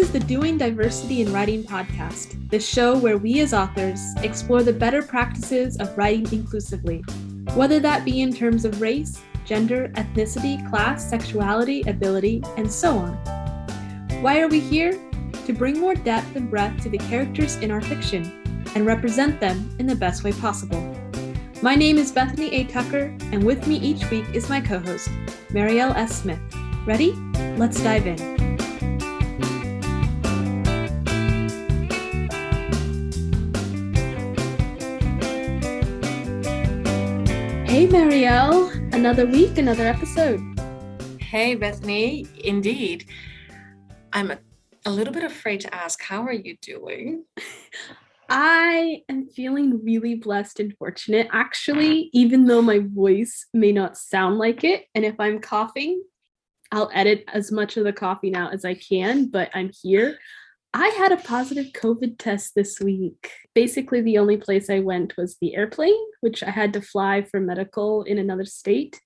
is the Doing Diversity in Writing podcast, the show where we as authors explore the better practices of writing inclusively, whether that be in terms of race, gender, ethnicity, class, sexuality, ability, and so on. Why are we here? To bring more depth and breadth to the characters in our fiction and represent them in the best way possible. My name is Bethany A. Tucker, and with me each week is my co-host, Mariëlle S. Smith. Ready? Let's dive in. Hey Mariëlle, another week, another episode. Hey Bethany, indeed. I'm a little bit afraid to ask, how are you doing? I am feeling really blessed and fortunate, actually, even though my voice may not sound like it. And if I'm coughing, I'll edit as much of the coughing out as I can, but I'm here. I had a positive COVID test this week. Basically, the only place I went was the airplane, which I had to fly for medical in another state.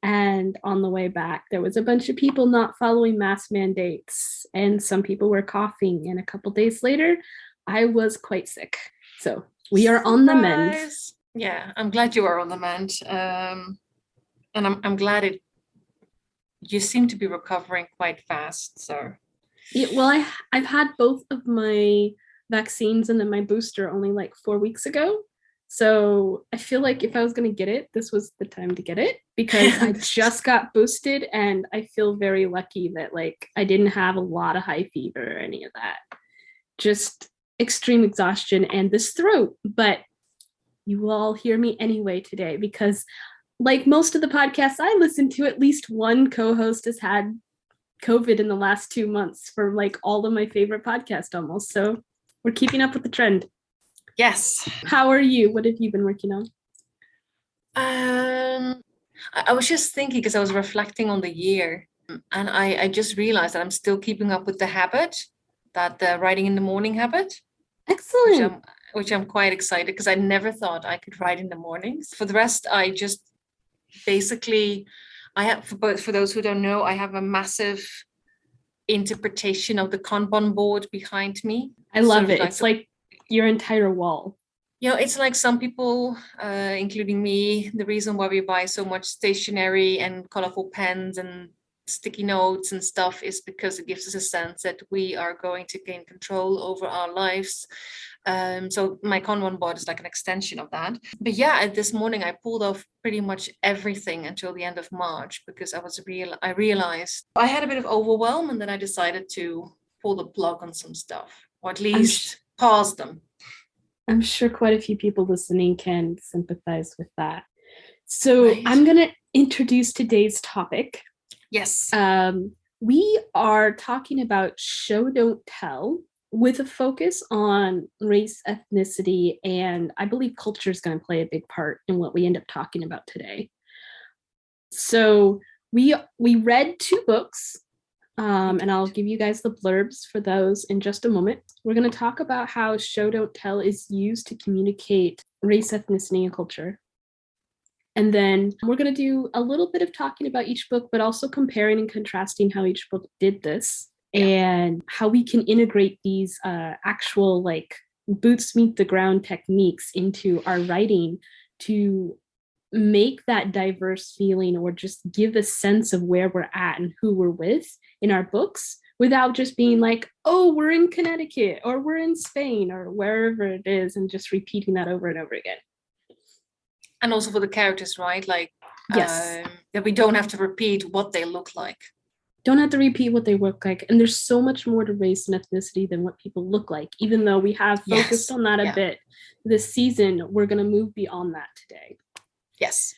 And on the way back, there was a bunch of people not following mask mandates, and some people were coughing. And a couple days later, I was quite sick. So we are on the mend. Yeah, I'm glad you are on the mend. And I'm glad you seem to be recovering quite fast. So yeah, well, I've had both of my vaccines and then my booster only like 4 weeks ago. So I feel like if I was going to get it, this was the time to get it, because I just got boosted, and I feel very lucky that like I didn't have a lot of high fever or any of that. Just extreme exhaustion and this throat. But you will all hear me anyway today, because like most of the podcasts I listen to, at least one co-host has had COVID in the last 2 months for like all of my favorite podcasts almost. So we're keeping up with the trend. Yes. How are you? What have you been working on? I was just thinking, because I was reflecting on the year, and I just realized that I'm still keeping up with the habit, the writing in the morning habit. Excellent. Which I'm quite excited, because I never thought I could write in the mornings. For the rest, I just basically, for those who don't know, I have a massive interpretation of the Kanban board behind me. I love it. It's like your entire wall. You know, it's like some people, including me, the reason why we buy so much stationery and colorful pens and sticky notes and stuff is because it gives us a sense that we are going to gain control over our lives. So my Kanban board is like an extension of that. But yeah, this morning I pulled off pretty much everything until the end of March, because I realized I had a bit of overwhelm, and then I decided to pull the plug on some stuff, or at least pause them. I'm sure quite a few people listening can sympathize with that. So right. I'm going to introduce today's topic. Yes. We are talking about show, don't tell, with a focus on race, ethnicity, and I believe culture is going to play a big part in what we end up talking about today. So we read 2 books. And I'll give you guys the blurbs for those in just a moment. We're going to talk about how show, don't tell is used to communicate race, ethnicity, and culture. And then we're going to do a little bit of talking about each book, but also comparing and contrasting how each book did this, and how we can integrate these actual like boots meet the ground techniques into our writing to make that diverse feeling, or just give a sense of where we're at and who we're with in our books, without just being like, oh, we're in Connecticut, or we're in Spain, or wherever it is, and just repeating that over and over again. And also for the characters, right? Like, yes, that we don't have to repeat what they look like. Don't have to repeat what they look like. And there's so much more to race and ethnicity than what people look like, even though we have focused on that a bit this season. We're going to move beyond that today. Yes.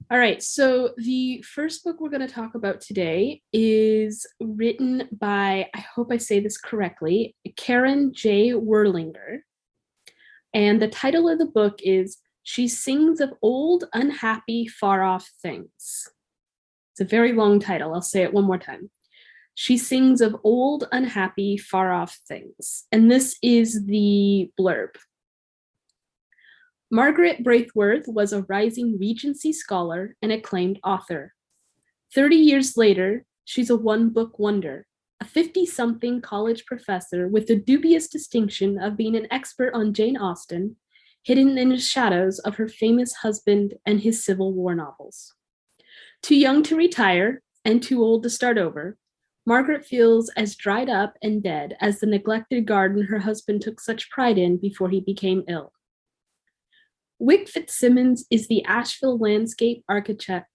All right. So the first book we're going to talk about today is written by, I hope I say this correctly, Caren J. Werlinger. And the title of the book is She Sings of Old, Unhappy, Far-Off Things. It's a very long title. I'll say it one more time. She Sings of Old, Unhappy, Far-Off Things. And this is the blurb. Margaret Braithwaite was a rising Regency scholar and acclaimed author. 30 years later, she's a one-book wonder, a 50-something college professor with the dubious distinction of being an expert on Jane Austen, hidden in the shadows of her famous husband and his Civil War novels. Too young to retire and too old to start over, Margaret feels as dried up and dead as the neglected garden her husband took such pride in before he became ill. Wick Fitzsimmons is the Asheville landscape architect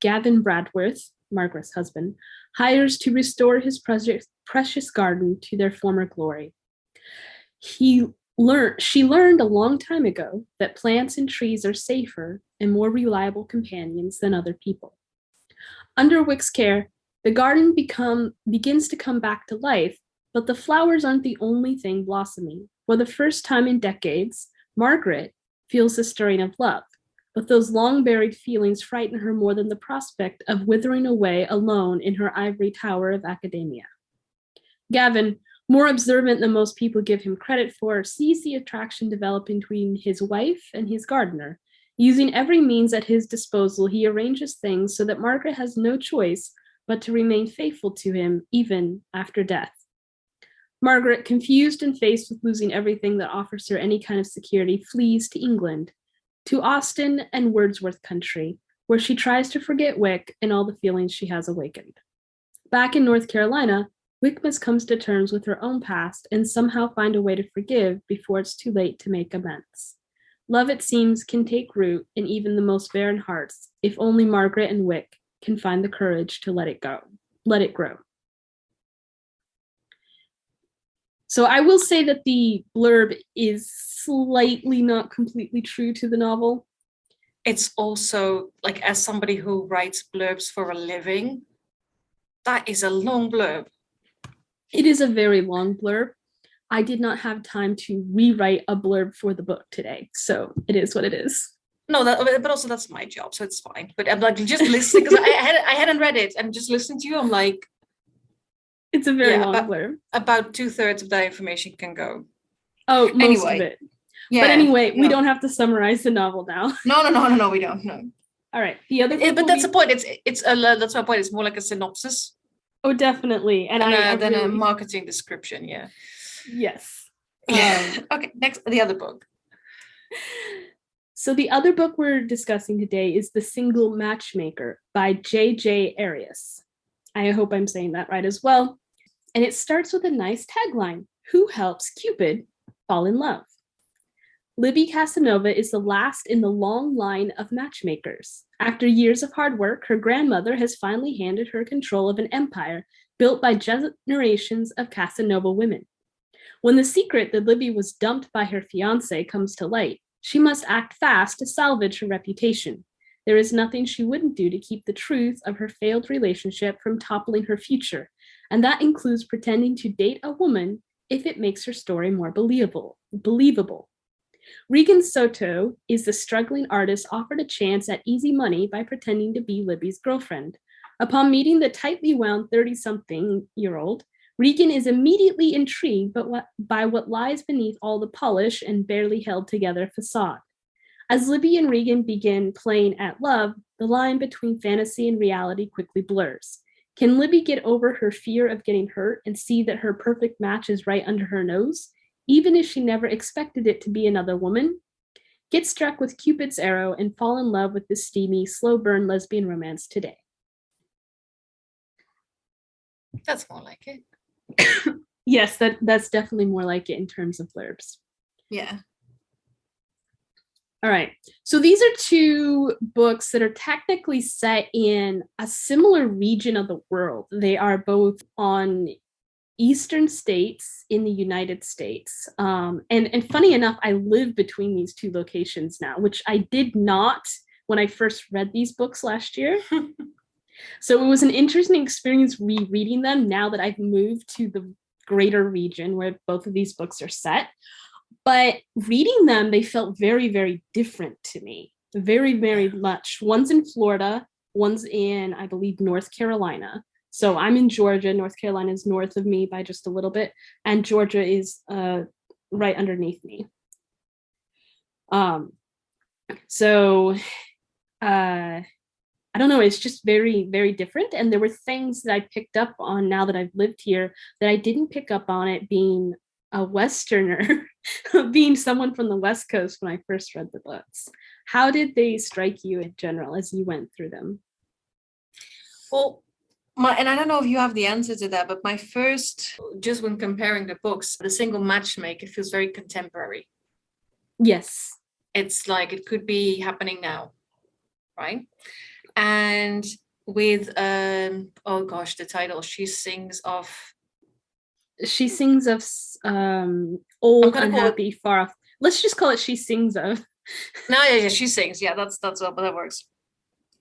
Gavin Bradworth, Margaret's husband, hires to restore his precious garden to their former glory. She learned a long time ago that plants and trees are safer and more reliable companions than other people. Under Wick's care, the garden begins to come back to life, but the flowers aren't the only thing blossoming. For the first time in decades, Margaret feels the stirring of love, but those long-buried feelings frighten her more than the prospect of withering away alone in her ivory tower of academia. Gavin, more observant than most people give him credit for, sees the attraction developing between his wife and his gardener. Using every means at his disposal, he arranges things so that Margaret has no choice but to remain faithful to him even after death. Margaret, confused and faced with losing everything that offers her any kind of security, flees to England, to Austen and Wordsworth country, where she tries to forget Wick and all the feelings she has awakened. Back in North Carolina, Wick must come to terms with her own past and somehow find a way to forgive before it's too late to make amends. Love, it seems, can take root in even the most barren hearts, if only Margaret and Wick can find the courage to let it grow. So I will say that the blurb is slightly not completely true to the novel. It's also, like, as somebody who writes blurbs for a living, that is a long blurb. It is a very long blurb. I did not have time to rewrite a blurb for the book today, so it is what it is. No, but also that's my job, so it's fine. But I'm like just listening because I hadn't read it, and just listening to you, I'm like, it's a very long blurb. About 2/3 of that information can go. Oh, most of it. Yeah. But anyway, we don't have to summarize the novel now. No, we don't. No. All right. The other, but that's the point. That's my point. It's more like a synopsis. Oh, definitely. And then a marketing description. Yeah. Yes. Okay. Next, the other book. So the other book we're discussing today is The Single Matchmaker by J.J. Arias. I hope I'm saying that right as well. And it starts with a nice tagline: who helps Cupid fall in love? Libby Casanova is the last in the long line of matchmakers. After years of hard work, her grandmother has finally handed her control of an empire built by generations of Casanova women. When the secret that Libby was dumped by her fiancé comes to light, she must act fast to salvage her reputation. There is nothing she wouldn't do to keep the truth of her failed relationship from toppling her future, and that includes pretending to date a woman if it makes her story more believable. Regan Soto is the struggling artist offered a chance at easy money by pretending to be Libby's girlfriend. Upon meeting the tightly wound 30-something-year-old, Regan is immediately intrigued by what lies beneath all the polish and barely held together facade. As Libby and Regan begin playing at love, the line between fantasy and reality quickly blurs. Can Libby get over her fear of getting hurt and see that her perfect match is right under her nose, even if she never expected it to be another woman? Get struck with Cupid's arrow and fall in love with this steamy, slow burn lesbian romance today. That's more like it. Yes, that's definitely more like it in terms of blurbs. Yeah. All right. So these are two books that are technically set in a similar region of the world. They are both on eastern states in the United States. And funny enough, I live between these two locations now, which I did not when I first read these books last year. So it was an interesting experience rereading them now that I've moved to the greater region where both of these books are set. But reading them, they felt very, very different to me. Very, very much. One's in Florida, one's in, I believe, North Carolina. So I'm in Georgia. North Carolina is north of me by just a little bit. And Georgia is right underneath me. I don't know, it's just very, very different. And there were things that I picked up on now that I've lived here that I didn't pick up on it being a Westerner, being someone from the West Coast when I first read the books. How did they strike you in general as you went through them? Well, and I don't know if you have the answer to that, but my first, just when comparing the books, the Single Matchmaker feels very contemporary. Yes. It's like it could be happening now, right? And with oh gosh, the title, she sings of old, unhappy, far off. Let's just call it She Sings of. No, yeah, she sings. Yeah, that's what that works.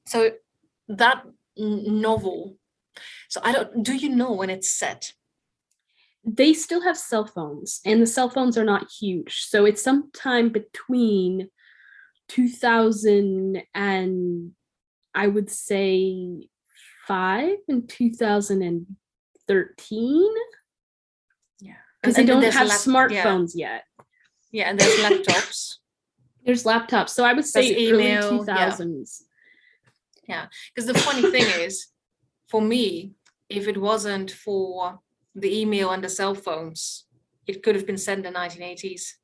So that novel. So do you know when it's set? They still have cell phones, and the cell phones are not huge. So it's sometime between 2000 and I would say 5 and 2013. Yeah. Because they don't have smartphones yet. Yeah, and there's laptops. There's laptops. So I would say email, early 2000s. Yeah, because the funny thing is, for me, if it wasn't for the email and the cell phones, it could have been set in the 1980s.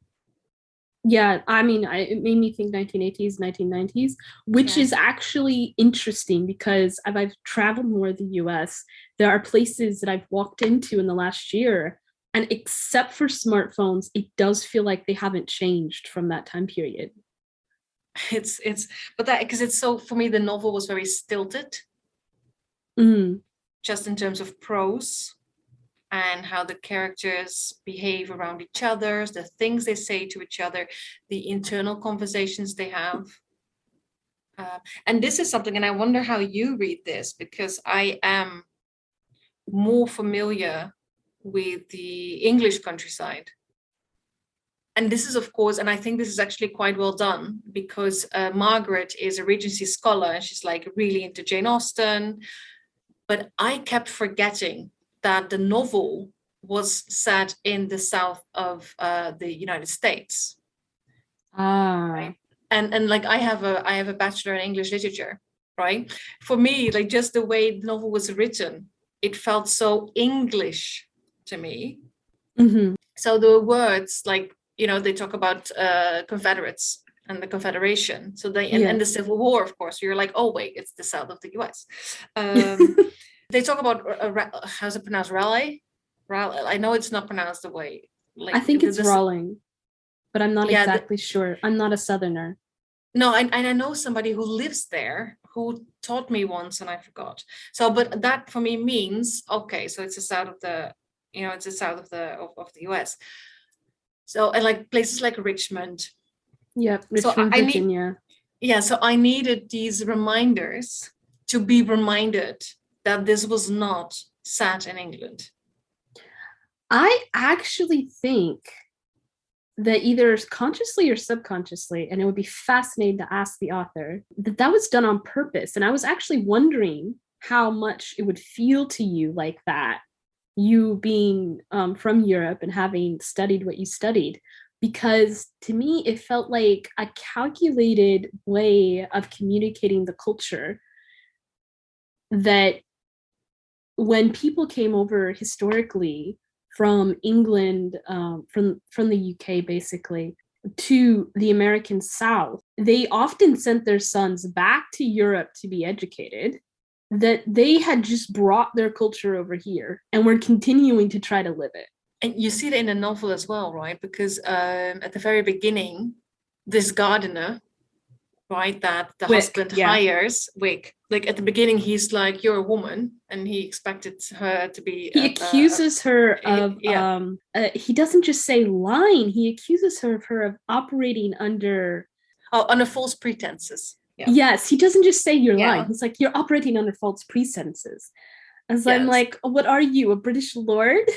Yeah, I mean, it made me think 1980s, 1990s, which is actually interesting because I've traveled more the US. There are places that I've walked into in the last year, and except for smartphones, it does feel like they haven't changed from that time period. But that, because it's so, for me, the novel was very stilted. Just in terms of prose and how the characters behave around each other, the things they say to each other, the internal conversations they have. And this is something, and I wonder how you read this, because I am more familiar with the English countryside. And this is, of course, and I think this is actually quite well done, because Margaret is a Regency scholar and she's like really into Jane Austen. But I kept forgetting that the novel was set in the south of the United States. Right? And like I have a bachelor in English literature, right? For me, like just the way the novel was written, it felt so English to me. So the words, like, they talk about Confederates and the Confederation. So and the Civil War, of course, you're like, oh wait, it's the south of the US. They talk about how's it pronounced? Raleigh? I know it's not pronounced the way. Like, I think it's Rawling, but I'm not exactly sure. I'm not a Southerner. No, and I know somebody who lives there who taught me once, and I forgot. So, but that for me means, okay, so it's the south of the, it's the south of the US. So, and like places like Richmond. Yeah, Richmond, Virginia. So I needed these reminders to be reminded that this was not set in England. I actually think that either consciously or subconsciously, and it would be fascinating to ask the author, that was done on purpose. And I was actually wondering how much it would feel to you like that, you being from Europe and having studied what you studied, because to me, it felt like a calculated way of communicating the culture that when people came over historically from England, from the UK, basically, to the American South, they often sent their sons back to Europe to be educated, that they had just brought their culture over here and were continuing to try to live it. And you see that in the novel as well, right? Because at the very beginning, this gardener, right, that the husband hires, Wick, like at the beginning, he's like, you're a woman, and he expected her to be. He accuses her of. He doesn't just say lying. He accuses her of operating under. Under false pretenses. Yeah. Yes, he doesn't just say you're lying. He's like, you're operating under false pretenses. As I'm like, what are you, a British lord?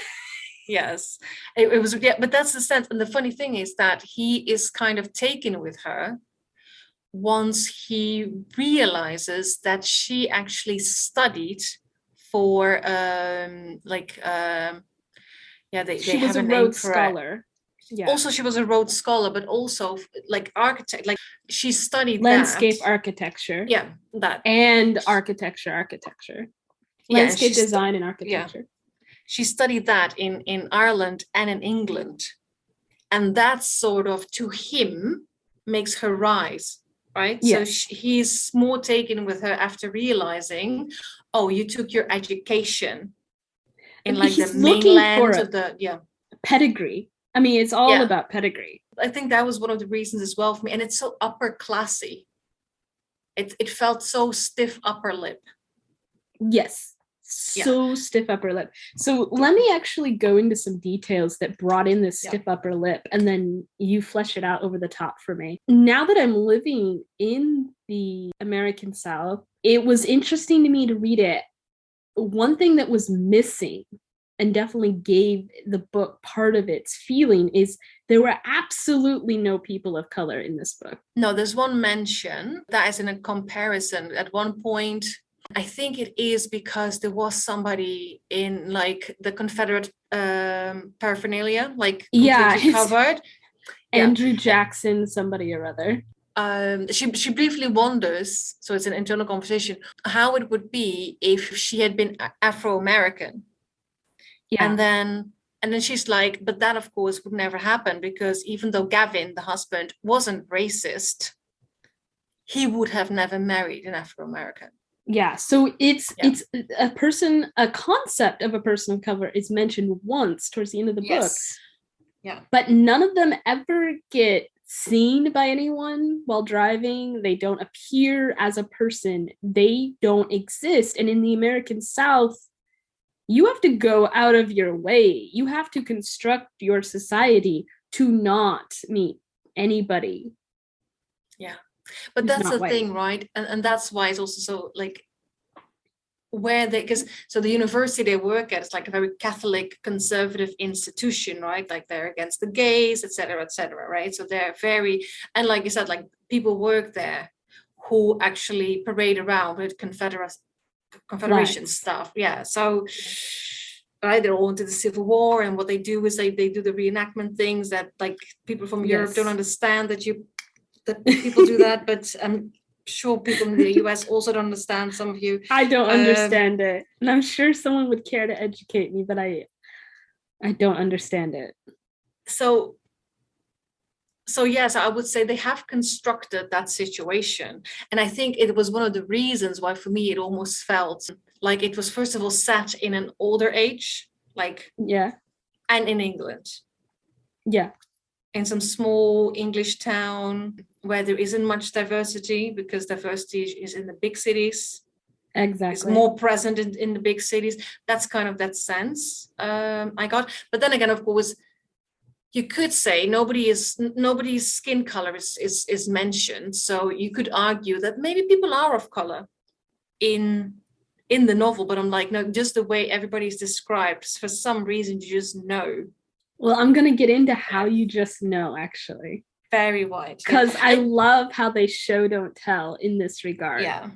Yes, it was. Yeah, but that's the sense. And the funny thing is that he is kind of taken with her once he realizes that she actually studied for she was a Rhodes Scholar. Yeah. Also, she was a Rhodes Scholar, but also like architect, like she studied landscape that. architecture. Yeah, that. And architecture. Yeah, Landscape design and architecture. Yeah. She studied that in Ireland and in England. And that sort of, to him, makes her rise, right? Yes. So he's more taken with her after realizing, oh, you took your education in like the mainland of the, yeah. Pedigree. I mean, it's all about pedigree. I think that was one of the reasons as well for me. And it's so upper classy. It felt so stiff upper lip. Yes. So stiff upper lip. So let me actually go into some details that brought in this stiff upper lip, and then you flesh it out over the top for me. Now that I'm living in the American South, it was interesting to me to read it. One thing that was missing and definitely gave the book part of its feeling is there were absolutely no people of color in this book. No, there's one mention that is in a comparison. At one point, I think it is because there was somebody in like the Confederate paraphernalia, like completely covered. Andrew Jackson, somebody or other. She briefly wonders, so it's an internal conversation, how it would be if she had been Afro-American. Yeah. And then she's like, but that of course would never happen, because even though Gavin, the husband, wasn't racist, he would have never married an Afro-American. Yeah, so it's a concept of a person of color is mentioned once towards the end of the book. Yeah. But none of them ever get seen by anyone while driving. They don't appear as a person. They don't exist. And in the American South, you have to go out of your way. You have to construct your society to not meet anybody. Yeah. But that's the thing, right? And that's why it's also so like where they, because so the university they work at is like a very Catholic conservative institution, right? Like they're against the gays, etc., right? So they're very, and like you said, like people work there who actually parade around with Confederation stuff. Yeah. So right, they're all into the Civil War, and what they do is they do the reenactment things that like people from Europe don't understand that people do that, but I'm sure people in the US also don't understand. Some of you, I don't understand it, and I'm sure someone would care to educate me, but I don't understand it. So yes, I would say they have constructed that situation, and I think it was one of the reasons why for me it almost felt like it was first of all set in an older age, like and in England, in some small English town where there isn't much diversity, because diversity is in the big cities. Exactly. It's more present in the big cities. That's kind of that sense I got. But then again, of course, you could say nobody's skin color is mentioned. So you could argue that maybe people are of color in the novel. But I'm like, no, just the way everybody's described, for some reason you just know. Well, I'm going to get into how you just know, actually. Very wide. Because I love how they show, don't tell in this regard. Yeah.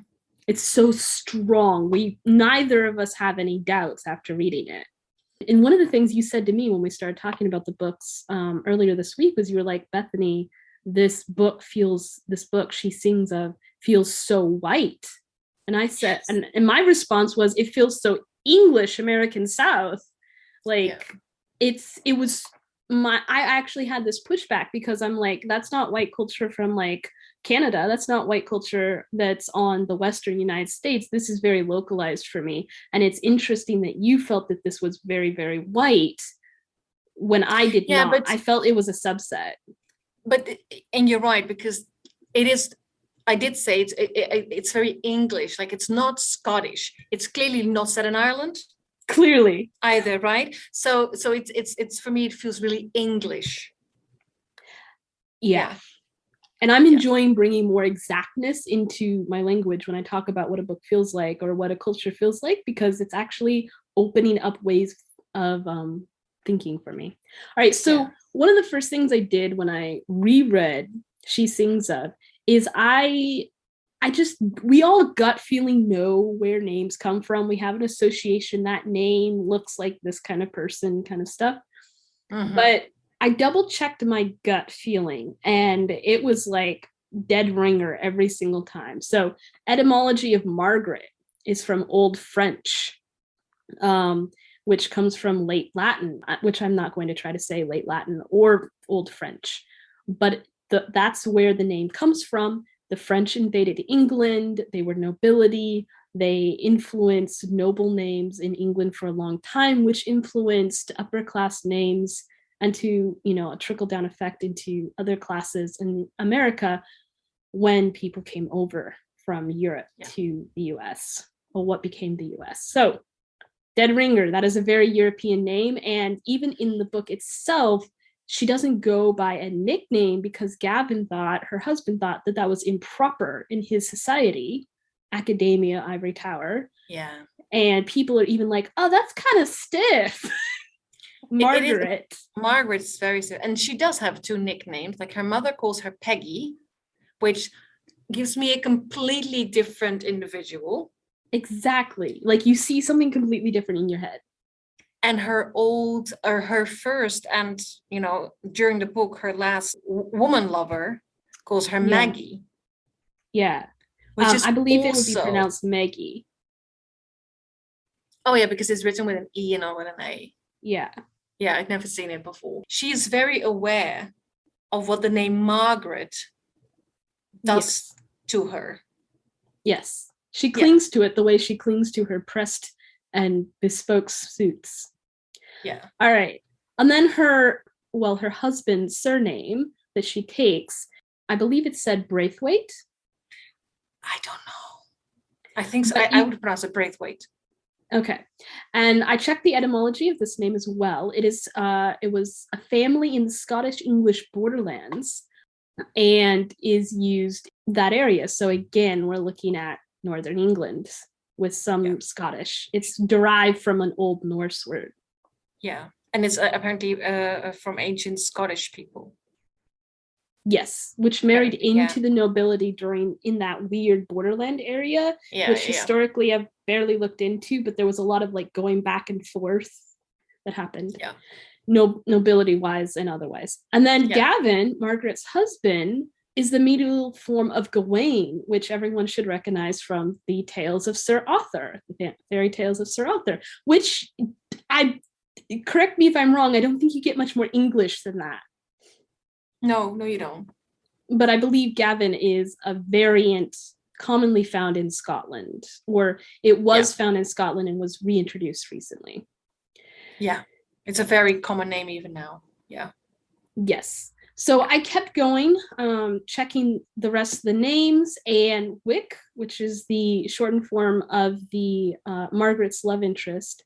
It's so strong. Neither of us have any doubts after reading it. And one of the things you said to me when we started talking about the books earlier this week was you were like, Bethany, this book she sings of feels so white. And I said, and my response was, it feels so English, American South. Like, I actually had this pushback because I'm like, that's not white culture from like Canada. That's not white culture that's on the Western United States. This is very localized for me. And it's interesting that you felt that this was very, very white when I did not. But I felt it was a subset. And you're right, because it is, I did say it's very English, like it's not Scottish. It's clearly not set in Ireland. Clearly either, right? So it's for me, it feels really English. Yeah. And I'm enjoying bringing more exactness into my language when I talk about what a book feels like or what a culture feels like, because it's actually opening up ways of thinking for me. All right, so one of the first things I did when I reread She Sings Of is we all gut feeling know where names come from. We have an association, that name looks like this kind of person kind of stuff. Mm-hmm. But I double checked my gut feeling, and it was like dead ringer every single time. So etymology of Margaret is from Old French, which comes from late Latin, which I'm not going to try to say late Latin or Old French, but that's where the name comes from. The French invaded England. They were nobility. They influenced noble names in England for a long time, which influenced upper class names and to, a trickle down effect into other classes in America when people came over from Europe to the US, or what became the US. So Dead Ringer, that is a very European name. And even in the book itself, she doesn't go by a nickname because her husband thought that that was improper in his society, academia, ivory tower. Yeah. And people are even like, oh, that's kind of stiff. Margaret's very stiff. And she does have two nicknames. Like her mother calls her Peggy, which gives me a completely different individual. Exactly. Like you see something completely different in your head. And her first, and during the book, her last woman lover calls her Maggie. Yeah. Which is I believe it would be pronounced Maggie. Oh yeah, because it's written with an E and not with an A. Yeah. Yeah, I'd never seen it before. She's very aware of what the name Margaret does to her. Yes. She clings to it the way she clings to her pressed and bespoke suits. Yeah. All right. And then her husband's surname that she takes, I believe it said Braithwaite. I don't know. I think so. I would pronounce it Braithwaite. Okay. And I checked the etymology of this name as well. It was a family in the Scottish English borderlands and is used that area. So again, we're looking at Northern England with some Scottish. It's derived from an Old Norse word. Yeah. And it's apparently from ancient Scottish people. Yes, which married into the nobility in that weird borderland area, which historically I've barely looked into, but there was a lot of like going back and forth that happened. Yeah. Nobility wise and otherwise. And then Gavin, Margaret's husband, is the medieval form of Gawain, which everyone should recognize from the Tales of Sir Arthur, the fairy tales of Sir Arthur, which correct me if I'm wrong, I don't think you get much more English than that. No, you don't. But I believe Gavin is a variant commonly found in Scotland, or it was found in Scotland and was reintroduced recently. Yeah, it's a very common name even now. Yeah. Yes. So I kept going, checking the rest of the names, and Wick, which is the shortened form of the Margaret's love interest,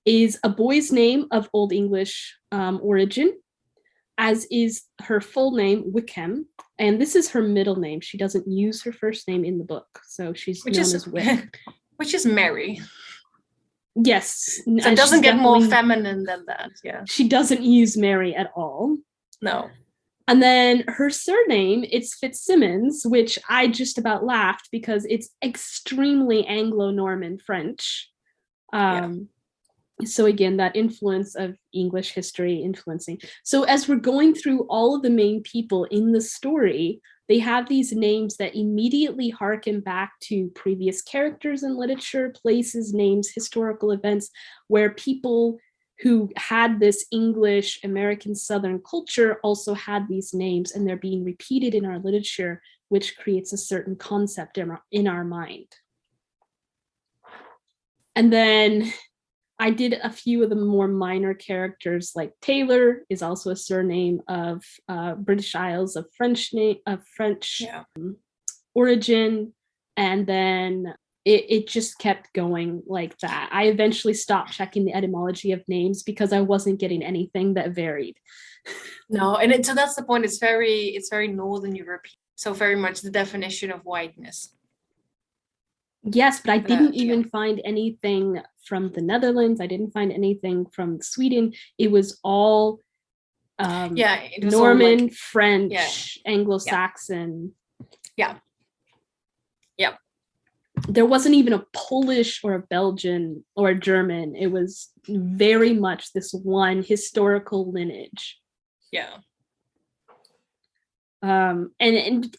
is a boy's name of Old English origin, as is her full name, Wickham. And this is her middle name. She doesn't use her first name in the book. So she's known as Wick. Which is Mary. Yes. So it doesn't get more feminine than that. Yeah. She doesn't use Mary at all. No. And then her surname, it's Fitzsimmons, which I just about laughed because it's extremely Anglo-Norman French. So again, that influence of English history influencing. So as we're going through all of the main people in the story, they have these names that immediately harken back to previous characters in literature, places, names, historical events, where people who had this English American Southern culture also had these names, and they're being repeated in our literature, which creates a certain concept in our mind. And then I did a few of the more minor characters, like Taylor is also a surname of British Isles of French origin. And then it just kept going like that. I eventually stopped checking the etymology of names because I wasn't getting anything that varied. No, and so that's the point. It's very Northern European. So very much the definition of whiteness. Yes, but I didn't even find anything from the Netherlands. I didn't find anything from Sweden. It was all it was Norman, all like, French, Anglo-Saxon. Yeah. There wasn't even a Polish or a Belgian or a German. It was very much this one historical lineage. Yeah. And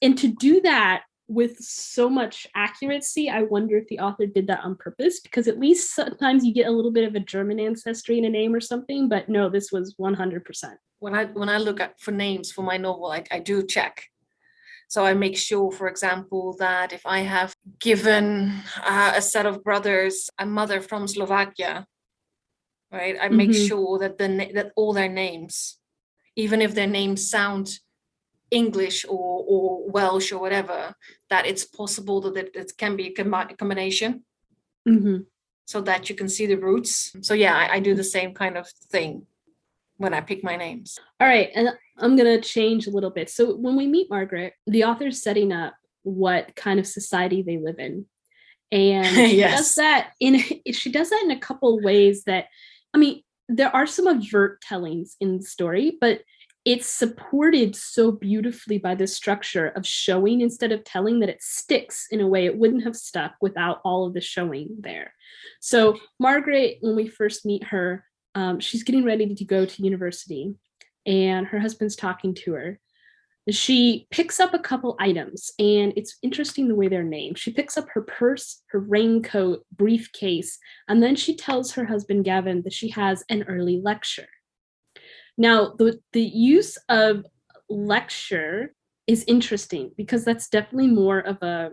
to do that with so much accuracy, I wonder if the author did that on purpose, because at least sometimes you get a little bit of a German ancestry in a name or something, but no, this was 100%. When I look at for names for my novel, I do check. So I make sure, for example, that if I have given a set of brothers a mother from Slovakia, right, I make sure that that all their names, even if their names sound English or Welsh or whatever, that it's possible that it can be a combination, so that you can see the roots. So yeah, I do the same kind of thing when I pick my names. All right, and I'm gonna change a little bit. So when we meet Margaret, the author's setting up what kind of society they live in, and she does that in a couple ways that, I mean, there are some overt tellings in the story, but it's supported so beautifully by the structure of showing instead of telling that it sticks in a way it wouldn't have stuck without all of the showing there. So Margaret, when we first meet her, she's getting ready to go to university and her husband's talking to her. She picks up a couple items, and it's interesting the way they're named. She picks up her purse, her raincoat, briefcase, and then she tells her husband Gavin that she has an early lecture. Now, the use of lecture is interesting because that's definitely more of a,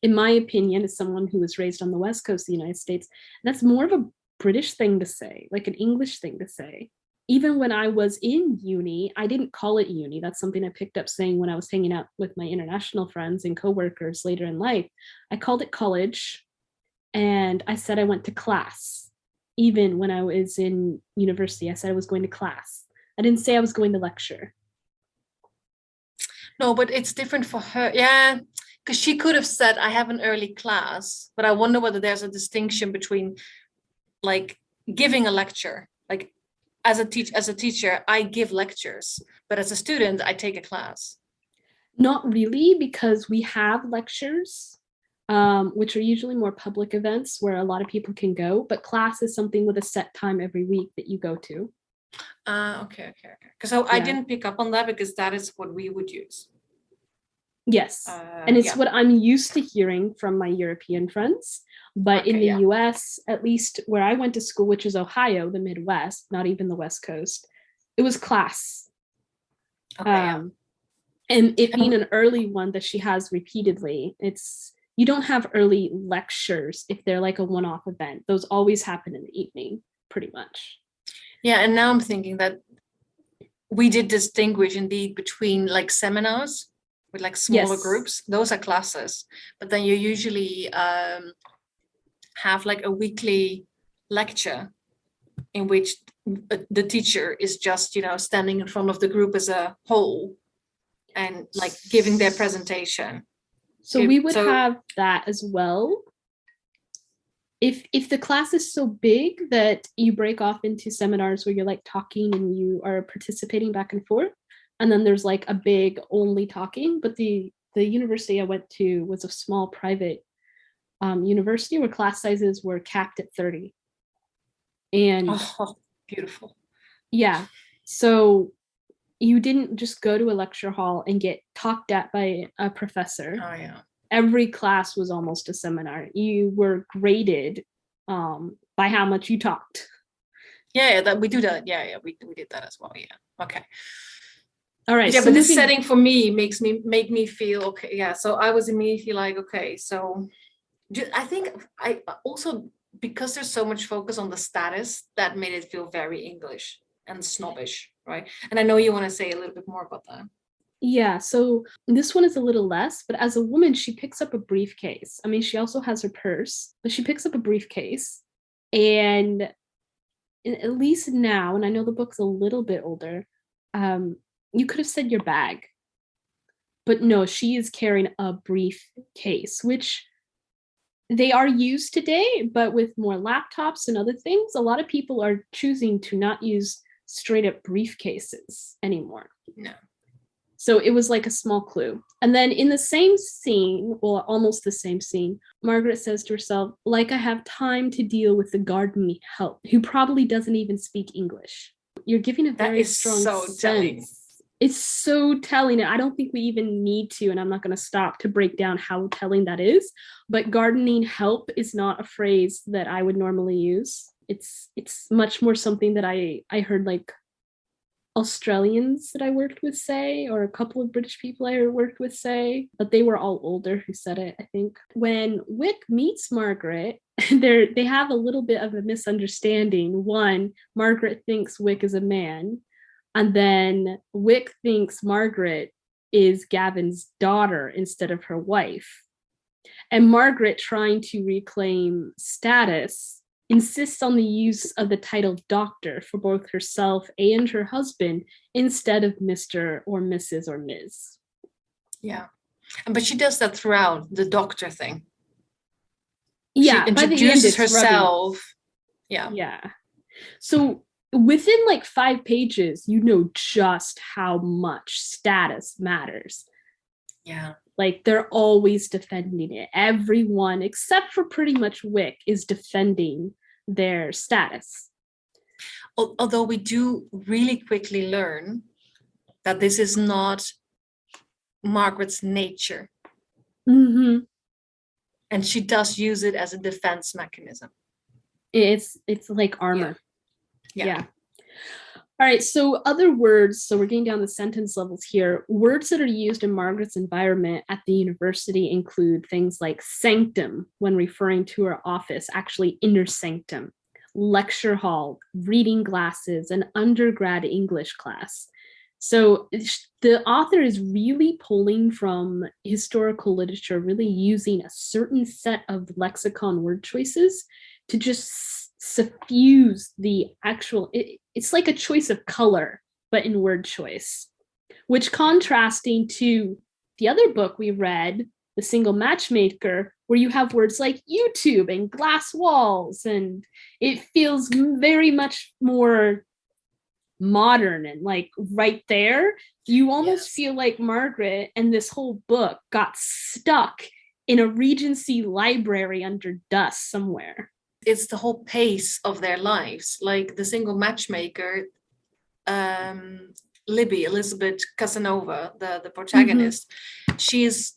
in my opinion, as someone who was raised on the West Coast of the United States, that's more of a British thing to say, like an English thing to say. Even when I was in uni, I didn't call it uni. That's something I picked up saying when I was hanging out with my international friends and coworkers later in life. I called it college, and I said I went to class. Even when I was in university, I said I was going to class. I didn't say I was going to lecture. No, but it's different for her. Yeah, because she could have said, I have an early class, but I wonder whether there's a distinction between like giving a lecture. Like as a teacher, I give lectures, but as a student, I take a class. Not really, because we have lectures, which are usually more public events where a lot of people can go, but class is something with a set time every week that you go to. Okay. Because I didn't pick up on that, because that is what we would use. Yes, and it's what I'm used to hearing from my European friends. But in the US, at least where I went to school, which is Ohio, the Midwest, not even the West Coast, it was class. And it being an early one that she has repeatedly, you don't have early lectures if they're like a one-off event. Those always happen in the evening, pretty much. Yeah, and now I'm thinking that we did distinguish indeed between like seminars with like smaller groups. Those are classes, but then you usually have like a weekly lecture in which the teacher is just, standing in front of the group as a whole and like giving their presentation. So we would have that as well. If the class is so big that you break off into seminars where you're like talking and you are participating back and forth, and then there's like a big only talking, but the university I went to was a small private university where class sizes were capped at 30. And beautiful. Yeah, so you didn't just go to a lecture hall and get talked at by a professor. Oh yeah. Every class was almost a seminar. You were graded by how much you talked. Yeah, that we do that. Yeah, we did that as well. Yeah. Okay. All right. Yeah, so but this setting for me made me feel okay. Yeah. So I was immediately like, okay, so I think I also, because there's so much focus on the status, that made it feel very English and snobbish, right? And I know you want to say a little bit more about that. Yeah, so this one is a little less, but as a woman, she picks up a briefcase. I mean, she also has her purse, but she picks up a briefcase. And at least now, and I know the book's a little bit older, you could have said your bag. But no, she is carrying a briefcase, which they are used today, but with more laptops and other things, a lot of people are choosing to not use straight up briefcases anymore. No. So it was like a small clue. And then in the same scene, well, almost the same scene, Margaret says to herself, like I have time to deal with the garden help, who probably doesn't even speak English. you're giving a That very is strong so telling. sense. It's so telling. I don't think we even need to, and I'm not going to stop to break down how telling that is. But gardening help is not a phrase that I would normally use. It's much more something that I heard like Australians that I worked with say, or a couple of British people I worked with say, but they were all older who said it, I think. When Wick meets Margaret, they have a little bit of a misunderstanding. One, Margaret thinks Wick is a man, and then Wick thinks Margaret is Gavin's daughter instead of her wife. And Margaret, trying to reclaim status, insists on the use of the title doctor for both herself and her husband instead of Mr. or Mrs. or Ms. Yeah. But she does that throughout, the doctor thing. Yeah, she introduces herself. Yeah. Yeah. So within like 5 pages, you know just how much status matters. Yeah. Like they're always defending it. Everyone, except for pretty much Wick, is defending their status. Although we do really quickly learn that this is not Margaret's nature. Mm-hmm. And she does use it as a defense mechanism. It's like armor. Yeah. All right, so other words, so we're getting down the sentence levels here. Words that are used in Margaret's environment at the university include things like sanctum when referring to her office, actually inner sanctum, lecture hall, reading glasses, and undergrad English class. So the author is really pulling from historical literature, really using a certain set of lexicon word choices to just suffuse the actual, it's like a choice of color, but in word choice, which contrasting to the other book we read, The Single Matchmaker, where you have words like YouTube and glass walls, and it feels very much more modern and like right there. You almost feel like Margaret and this whole book got stuck in a Regency library under dust somewhere. It's the whole pace of their lives. Like the Single Matchmaker, Libby, Elizabeth Casanova, the protagonist, she's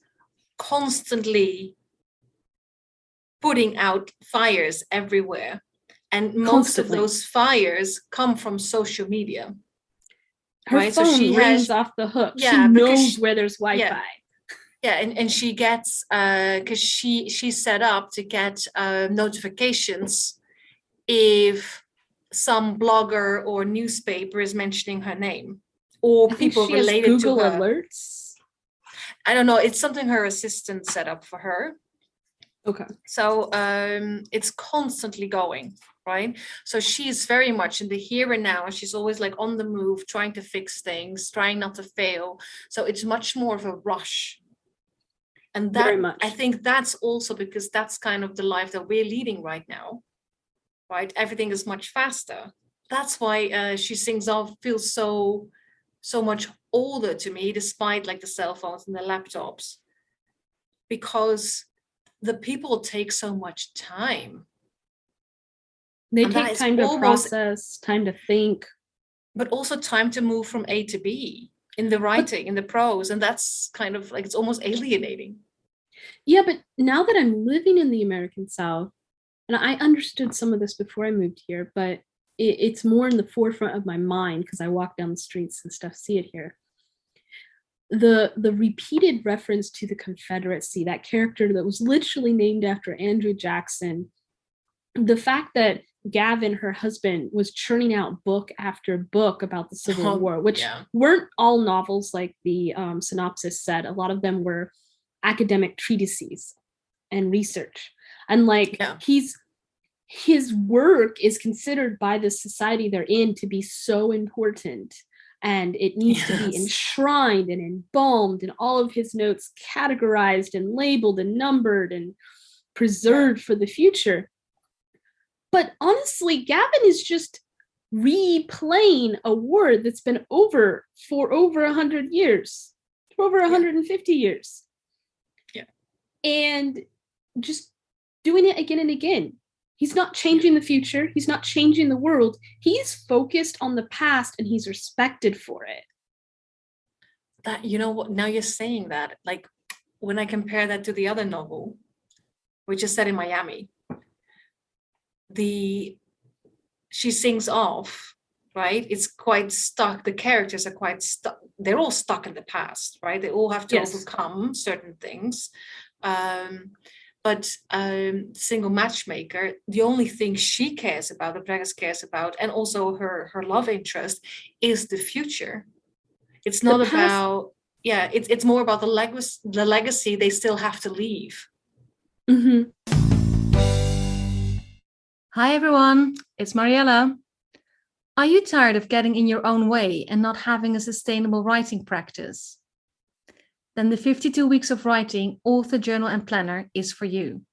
constantly putting out fires everywhere. And most of those fires come from social media. Her phone so she rings off the hook. Yeah, she knows where there's Wi-Fi. Yeah, and she gets, because she's set up to get notifications if some blogger or newspaper is mentioning her name, or people related to her. Alerts. I don't know. It's something her assistant set up for her. Okay. So it's constantly going, right? So she's very much in the here and now. She's always like on the move, trying to fix things, trying not to fail. So it's much more of a rush. And that, I think that's also because that's kind of the life that we're leading right now, right? Everything is much faster. That's why she sings off, feels so much older to me, despite like the cell phones and the laptops, because the people take so much time. They take time to process, time to think. But also time to move from A to B in the writing, in the prose. And that's kind of like, it's almost alienating. Yeah, but now that I'm living in the American South, and I understood some of this before I moved here, but it's more in the forefront of my mind because I walk down the streets and stuff, see it here. The repeated reference to the Confederacy, that character that was literally named after Andrew Jackson, the fact that Gavin, her husband, was churning out book after book about the Civil War, which weren't all novels like the synopsis said. A lot of them were academic treatises and research. And like his work is considered by the society they're in to be so important. And it needs to be enshrined and embalmed, and all of his notes categorized and labeled and numbered and preserved for the future. But honestly, Gavin is just replaying a war that's been over for over 100 years, for over 150 years. Yeah. And just doing it again and again. He's not changing the future. He's not changing the world. He's focused on the past and he's respected for it. That, you know what, now you're saying that, like when I compare that to the other novel, which is set in Miami, she sings off, right? It's quite stuck. The characters are quite stuck. They're all stuck in the past, right? They all have to overcome certain things. But Single Matchmaker, the only thing she cares about, the protagonist cares about, and also her love interest, is the future. It's not about, it's more about the legacy they still have to leave. Mm-hmm. Hi everyone, it's Mariëlle. Are you tired of getting in your own way and not having a sustainable writing practice? Then the 52 Weeks of Writing Author Journal and Planner is for you.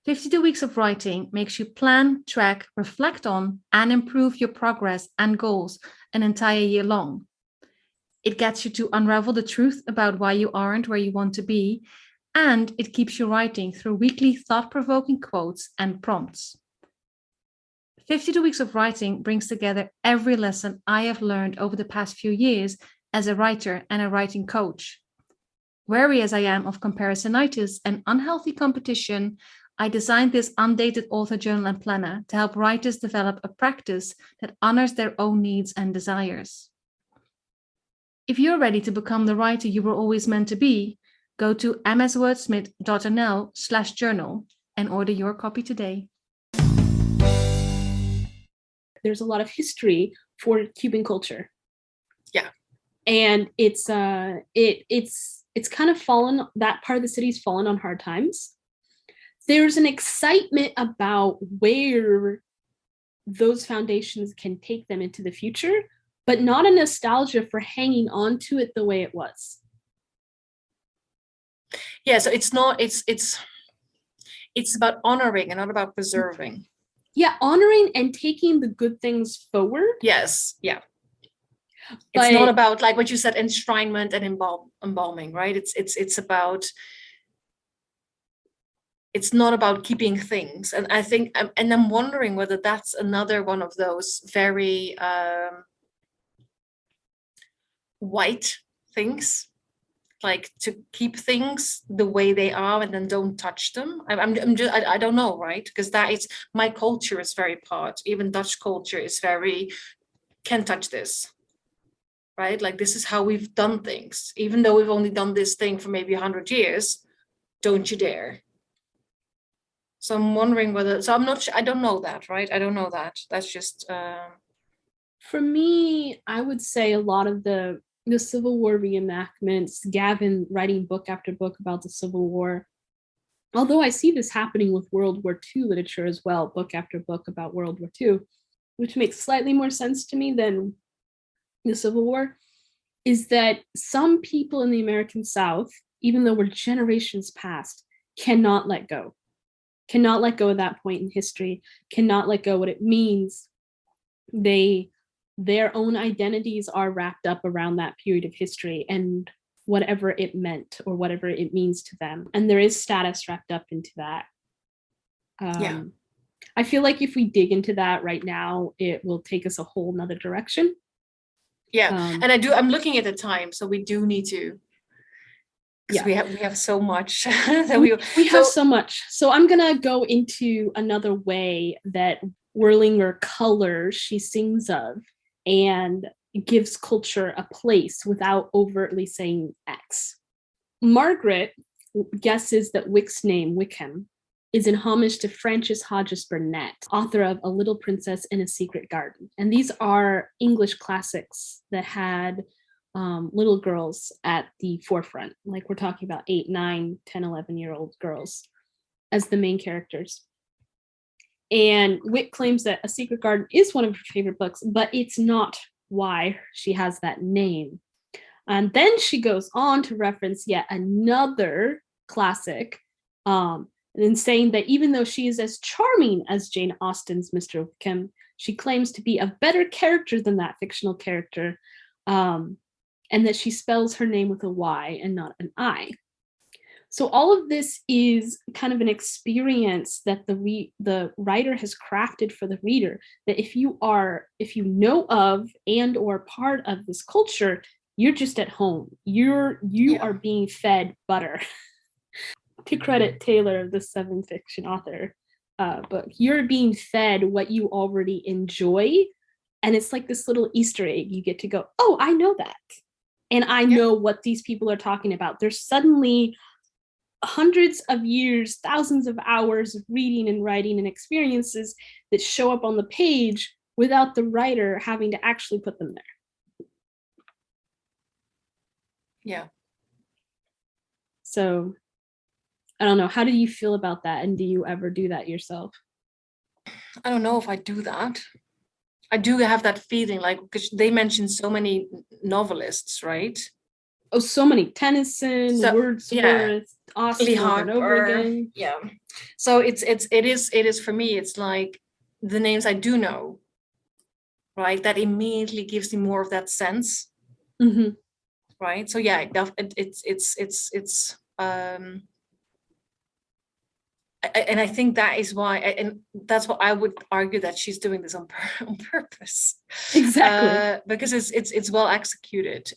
52 Weeks of Writing makes you plan, track, reflect on, and improve your progress and goals an entire year long. It gets you to unravel the truth about why you aren't where you want to be, and it keeps you writing through weekly thought-provoking quotes and prompts. 52 Weeks of Writing brings together every lesson I have learned over the past few years as a writer and a writing coach. Wary as I am of comparisonitis and unhealthy competition, I designed this undated author journal and planner to help writers develop a practice that honors their own needs and desires. If you're ready to become the writer you were always meant to be, go to mswordsmith.nl/journal and order your copy today. There's a lot of history for Cuban culture. Yeah. And it's kind of fallen, that part of the city's fallen on hard times. There's an excitement about where those foundations can take them into the future, but not a nostalgia for hanging on to it the way it was. Yeah, so it's about honoring and not about preserving. Yeah, honoring and taking the good things forward. Yes, yeah. It's not about, like what you said, enshrinement and embalming, right? It's about, it's not about keeping things. And I think, and I'm wondering whether that's another one of those very white things, like to keep things the way they are and then don't touch them. I don't know, right? Because that is, my culture is very part, even Dutch culture is very, can't touch this, right? Like this is how we've done things. Even though we've only done this thing for maybe 100 years, don't you dare. So I'm wondering whether, so I'm not sure, I don't know that, right? I don't know that. That's just... For me, I would say a lot of the Civil War reenactments, Gavin writing book after book about the Civil War. Although I see this happening with World War II literature as well, book after book about World War II, which makes slightly more sense to me than the Civil War, is that some people in the American South, even though we're generations past, cannot let go of that point in history, cannot let go what it means. Their own identities are wrapped up around that period of history and whatever it meant or whatever it means to them. And there is status wrapped up into that. I feel like if we dig into that right now, it will take us a whole nother direction. Yeah, and I'm looking at the time, so we do need to, because we have so much that we have so much. So I'm gonna go into another way that Werlinger colors she sings of and gives culture a place without overtly saying X. Margaret guesses that Wick's name, Wickham, is in homage to Frances Hodges Burnett, author of A Little Princess in a Secret Garden. And these are English classics that had little girls at the forefront. Like we're talking about 8, 9, 10, 11-year-old girls as the main characters. And Wick claims that A Secret Garden is one of her favorite books, but it's not why she has that name. And then she goes on to reference yet another classic, and saying that even though she is as charming as Jane Austen's Mr. Wickham, she claims to be a better character than that fictional character, and that she spells her name with a Y and not an I. So all of this is kind of an experience that the writer has crafted for the reader, that if you know of and or part of this culture, you're just at home. You are being fed butter. To credit Taylor of the 7 fiction author book, you're being fed what you already enjoy. And it's like this little Easter egg. You get to go, oh, I know that. And I know what these people are talking about. There's suddenly hundreds of years, thousands of hours of reading and writing and experiences that show up on the page without the writer having to actually put them there. Yeah. So I don't know. How do you feel about that? And do you ever do that yourself? I don't know if I do that. I do have that feeling, like, because they mentioned so many novelists, right? Oh, so many. Tennyson, Wordsworth, Austen over and over again. Yeah. So it is for me, it's like the names I do know, right? That immediately gives me more of that sense. Mm-hmm. Right. So yeah, it's and I think that is why, and that's what I would argue, that she's doing this on purpose. Exactly. Because it's well executed.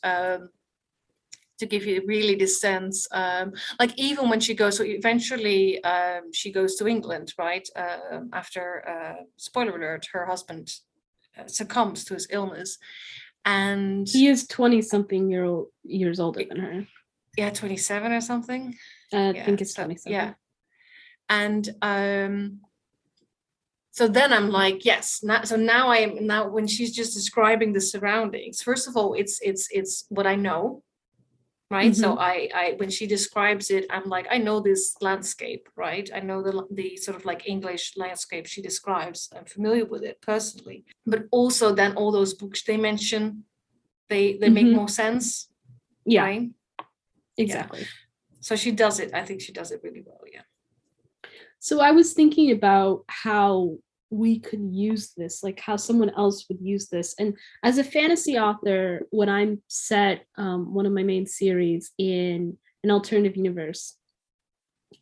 To give you really this sense, like even when she goes, so eventually she goes to England, right? After, spoiler alert, her husband succumbs to his illness, and he is 20-something years older than her. Yeah, 27 or something. I think it's 27. Yeah, and so then I'm like, yes. Now when she's just describing the surroundings, first of all, it's what I know. Right. Mm-hmm. So I when she describes it, I'm like, I know this landscape, right? I know the sort of like English landscape she describes. I'm familiar with it personally. But also then all those books they mention, they mm-hmm. make more sense. Yeah. Right? Exactly. Yeah. So she does it. I think she does it really well. Yeah. So I was thinking about how we could use this, like how someone else would use this. And as a fantasy author, when I'm set one of my main series in an alternative universe,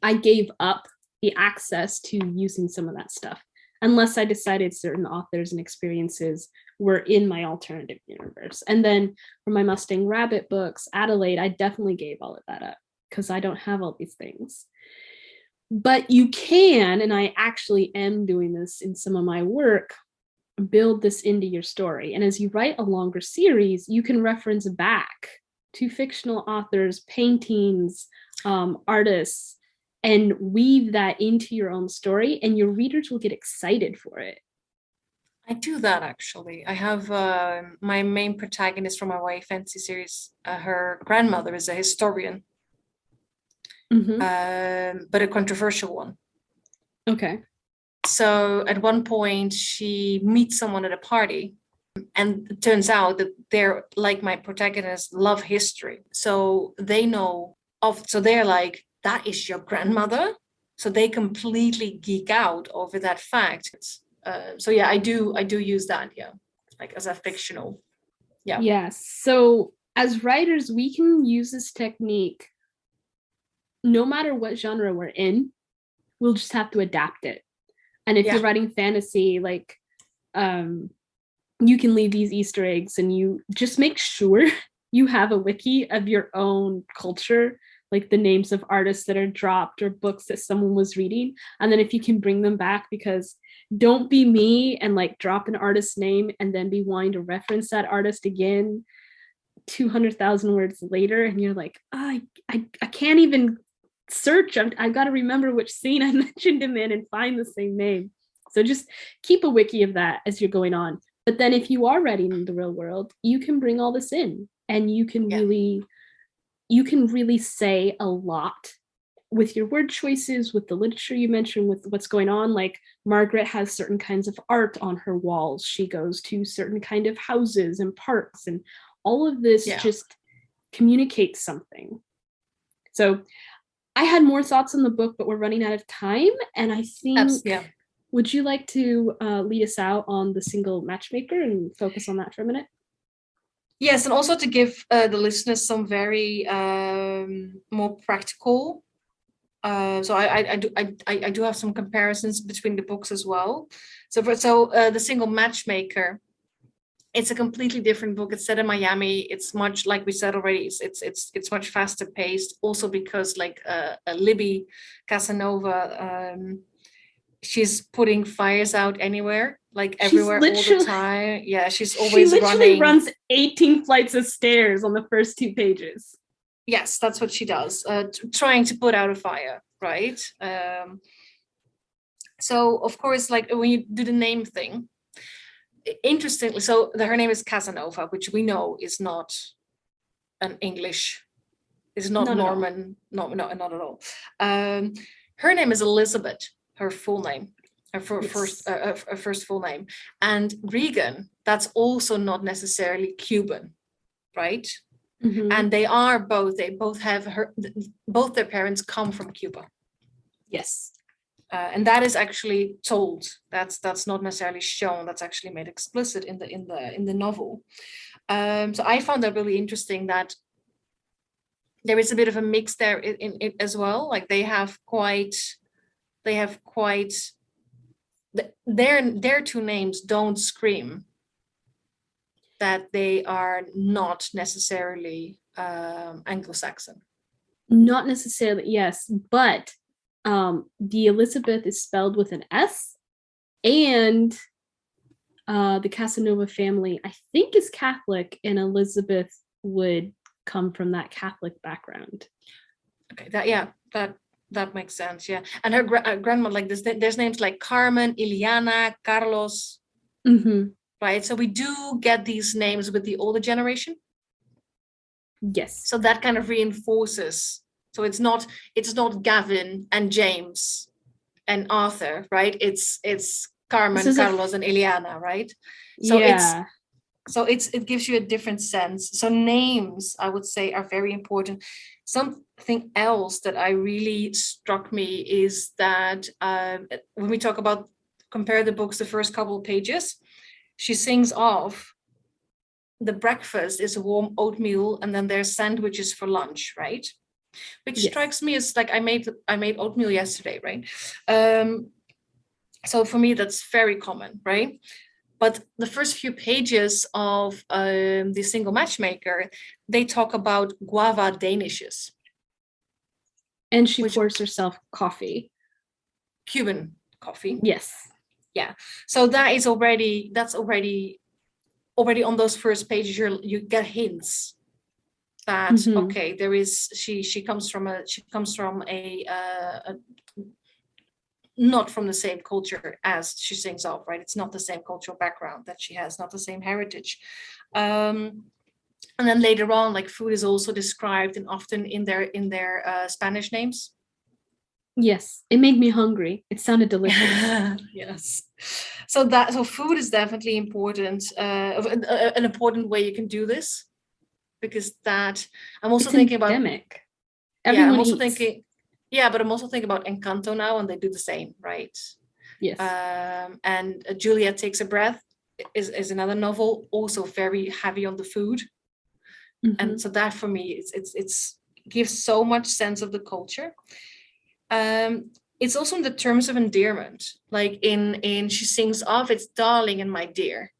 I gave up the access to using some of that stuff, unless I decided certain authors and experiences were in my alternative universe. And then for my Mustang Rabbit books, Adelaide, I definitely gave all of that up because I don't have all these things. But you can, and I actually am doing this in some of my work, build this into your story. And as you write a longer series, you can reference back to fictional authors, paintings, artists, and weave that into your own story, and your readers will get excited for it. I do that, actually. I have my main protagonist from my YA fantasy series. Her grandmother is a historian. Mm-hmm. But a controversial one. Okay. So at one point she meets someone at a party, and it turns out that they're, like my protagonist, love history. So they know of, so they're like, that is your grandmother? So they completely geek out over that fact. So yeah, I do use that, yeah, like as a fictional. Yeah. Yes. So as writers, we can use this technique no matter what genre we're in. We'll just have to adapt it. And if you're writing fantasy, like you can leave these Easter eggs, and you just make sure you have a wiki of your own culture, like the names of artists that are dropped or books that someone was reading. And then if you can bring them back, because don't be me and like drop an artist's name and then be wanting to reference that artist again 200,000 words later, and you're like, I can't even search. I've got to remember which scene I mentioned him in and find the same name. So just keep a wiki of that as you're going on. But then if you are writing in the real world, you can bring all this in, and you can really say a lot with your word choices, with the literature you mentioned, with what's going on. Like Margaret has certain kinds of art on her walls. She goes to certain kind of houses and parks, and all of this just communicates something. So I had more thoughts on the book, but we're running out of time. And I think, would you like to lead us out on the Single Matchmaker and focus on that for a minute? Yes, and also to give the listeners some very more practical So I do have some comparisons between the books as well. The Single Matchmaker, it's a completely different book. It's set in Miami. It's much, like we said already, it's much faster paced. Also because like Libby Casanova, she's putting fires out anywhere, like everywhere all the time. Yeah, she's always she literally running. runs 18 flights of stairs on the first 2 pages. Yes, that's what she does, trying to put out a fire, right? So of course, like when you do the name thing, interestingly, so her name is Casanova, which we know is not an English, is not Norman, not at all. Her name is Elizabeth, her full name, her first full name, and Regan, that's also not necessarily Cuban, right? Mm-hmm. And they both have both their parents come from Cuba. Yes. And that is actually told. That's not necessarily shown. That's actually made explicit in the novel. So I found that really interesting, that there is a bit of a mix there in it as well. Like they have quite their 2 names don't scream that they are not necessarily Anglo-Saxon. Not necessarily, yes, but the Elizabeth is spelled with an S, and the Casanova family, I think, is Catholic, and Elizabeth would come from that Catholic background. Okay, that makes sense, yeah. And her grandma, like there's names like Carmen, Iliana, Carlos, mm-hmm. right? So we do get these names with the older generation. Yes. So that kind of reinforces. So it's not Gavin and James and Arthur, right? It's Carmen, Carlos, and Iliana, right? So yeah. It gives you a different sense. So names, I would say, are very important. Something else that I really struck me is that when we talk about compare the books, the first couple of pages, she sings off the breakfast is a warm oatmeal, and then there's sandwiches for lunch, right? Which strikes me as like I made oatmeal yesterday, right? So for me that's very common, right? But the first few pages of the Single Matchmaker, they talk about guava danishes, and she pours herself coffee, Cuban coffee. Yes. Yeah. So that's already on those first pages. You get hints that okay, there is she comes from a not from the same culture as she sings of, right? It's not the same cultural background that she has, not the same heritage. And then later on, like food is also described, and often in their Spanish names. Yes, it made me hungry. It sounded delicious. Yes. So food is definitely important. An important way you can do this, because that I'm also thinking endemic. About. Yeah, I'm also thinking. Yeah, but I'm also thinking about Encanto now, and they do the same, right? Yes. And Juliet Takes a Breath is another novel, also very heavy on the food, and so that for me it's gives so much sense of the culture. It's also in the terms of endearment, like in she sings of it's darling and my dear.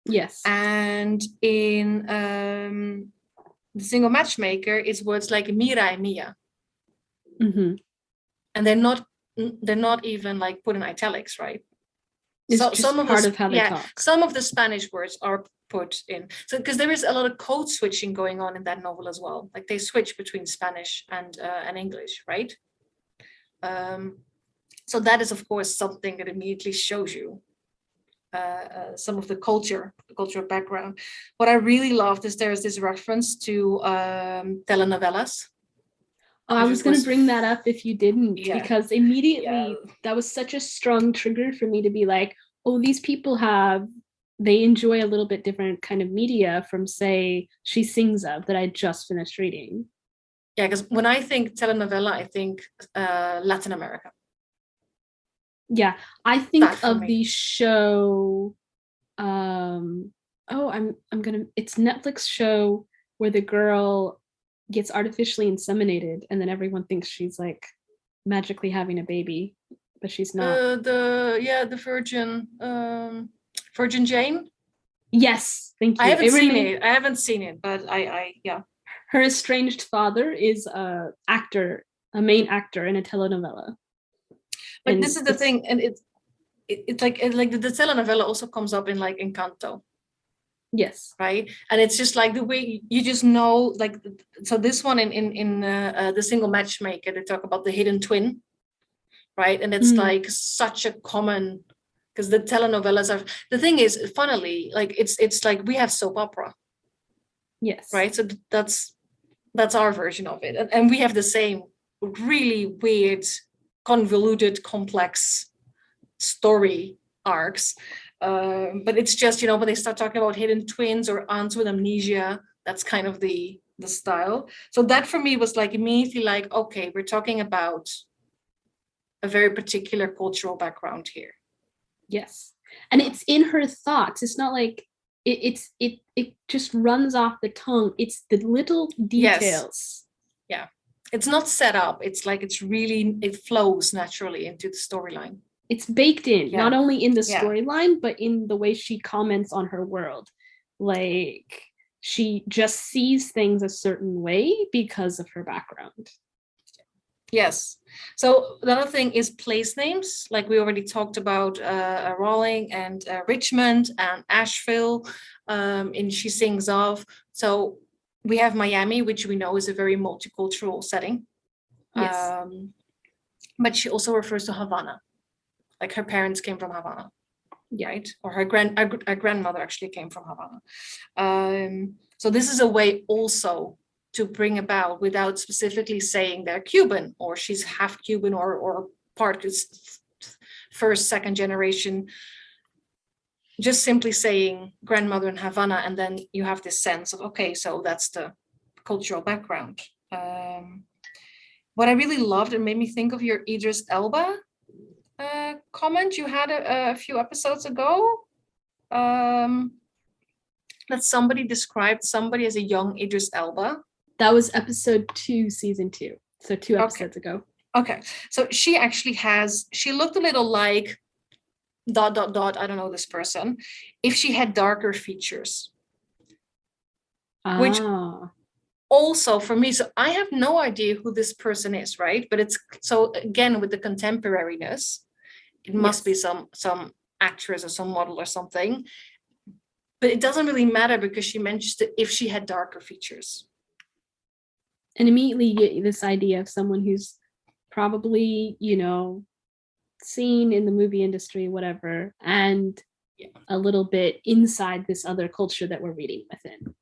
Yes. And in the Single Matchmaker, it's words like mira and mia. And they're not even like put in italics, right? It's so, just some part of how they talk. Some of the Spanish words are put in, so because there is a lot of code switching going on in that novel as well. Like they switch between Spanish and English, right? So that is of course something that immediately shows you some of the cultural background. What I really loved is there's this reference to telenovelas. I was going to bring that up if you didn't, because immediately that was such a strong trigger for me to be like, oh, these people they enjoy a little bit different kind of media from, say, She Sings Of, that I just finished reading. Yeah, because when I think telenovela, I think Latin America. Yeah, I think of the show. It's Netflix show where the girl gets artificially inseminated, and then everyone thinks she's like magically having a baby, but she's not. The Virgin Jane. Yes, thank you. I haven't seen it, but I yeah. Her estranged father is a main actor in a telenovela. But and this is the thing, and it's like the telenovela also comes up in like Encanto. Yes. Right. And it's just like the way you just know, like, so this one in the Single Matchmaker, they talk about the hidden twin. Right. And it's like such a common, because the telenovelas are, the thing is, funnily, like it's like we have soap opera. Yes. Right. So that's our version of it. And we have the same really weird, convoluted, complex story arcs. But it's just, when they start talking about hidden twins or aunts with amnesia, that's kind of the style. So that for me was like immediately like, okay, we're talking about a very particular cultural background here. Yes. And it's in her thoughts. It's not like it just runs off the tongue. It's the little details. Yes. Yeah. It's not set up. It's like it flows naturally into the storyline. It's baked in, not only in the storyline, but in the way she comments on her world. Like, she just sees things a certain way because of her background. Yes. So the other thing is place names. Like we already talked about Raleigh and Richmond and Asheville, and she sings of. So we have Miami, which we know is a very multicultural setting. Yes. But she also refers to Havana. Like her parents came from Havana, right? Or her grandmother actually came from Havana. So this is a way also to bring about, without specifically saying they're Cuban or she's half Cuban or part first, second generation, just simply saying grandmother in Havana, and then you have this sense of, okay, so that's the cultural background. What I really loved, it made me think of your Idris Elba comment you had a few episodes ago, that somebody described somebody as a young Idris Elba. That was episode 2, season 2. So 2 episodes ago. Okay. So she actually she looked a little like ... I don't know this person, if she had darker features. Which also for me, so I have no idea who this person is, right? But it's, so again, with the contemporariness, it must be some actress or some model or something. But it doesn't really matter because she mentions that if she had darker features. And immediately you get this idea of someone who's probably, seen in the movie industry, whatever, and a little bit inside this other culture that we're reading within.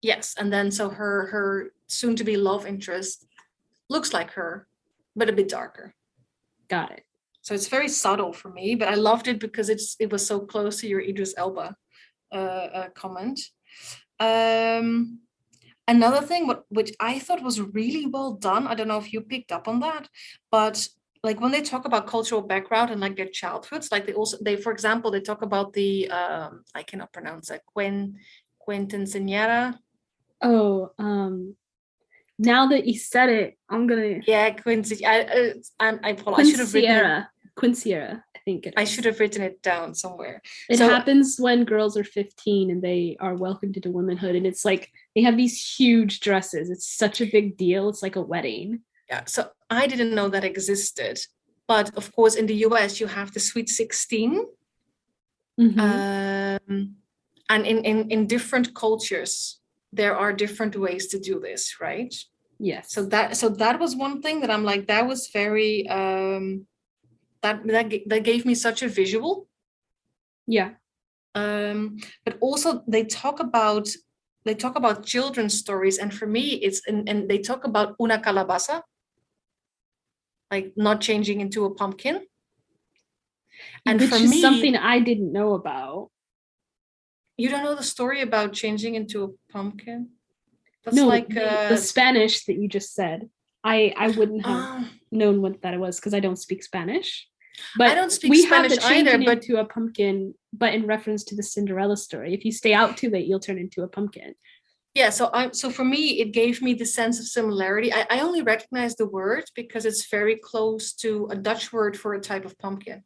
Yes, and then so her soon-to-be love interest looks like her, but a bit darker. Got it. So it's very subtle for me, but I loved it because it was so close to your Idris Elba comment. Another thing which I thought was really well done, I don't know if you picked up on that, but like when they talk about cultural background and like their childhoods, like they for example, they talk about the I cannot pronounce it, quinceañera. Oh, now that you said it, I'm gonna. Yeah, I apologize. I should have written Quinceañera, I think it is. I should have written it down somewhere. It happens when girls are 15 and they are welcomed into womanhood, and it's like they have these huge dresses. It's such a big deal. It's like a wedding. Yeah, so I didn't know that existed, but of course in the US you have the Sweet 16, and in different cultures there are different ways to do this, right? Yes. So that was one thing that I'm like, that was very that gave me such a visual. Yeah. But also they talk about children's stories, and for me it's and they talk about una calabaza, like not changing into a pumpkin. And which for is me, something I didn't know about. You don't know the story about changing into a pumpkin? That's no, like the Spanish that you just said. I wouldn't have known what that was because I don't speak Spanish. But I don't speak Spanish either. But into a pumpkin, but in reference to the Cinderella story, if you stay out too late, you'll turn into a pumpkin. Yeah, so for me, it gave me the sense of similarity. I only recognize the word because it's very close to a Dutch word for a type of pumpkin.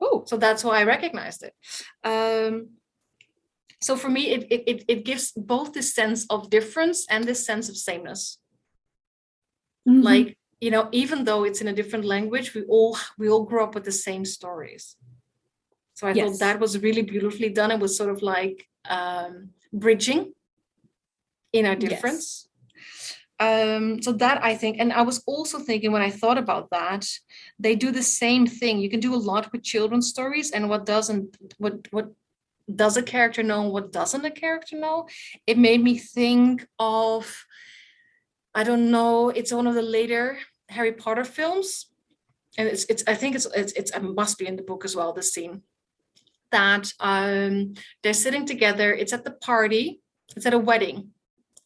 Oh, So that's why I recognized it. So for me, it gives both this sense of difference and this sense of sameness. mhm. Like, you know, even though it's in a different language, we all grew up with the same stories. So I Yes. thought that was really beautifully done. It was sort of like bridging in our difference. So that I think, and I was also thinking when I thought about that, they do the same thing. You can do a lot with children's stories, and what does a character know and what doesn't a character know? It made me think of, I don't know, it's one of the later Harry Potter films, and it's I think it's it must be in the book as well, this scene that they're sitting together. It's at the party. It's at a wedding.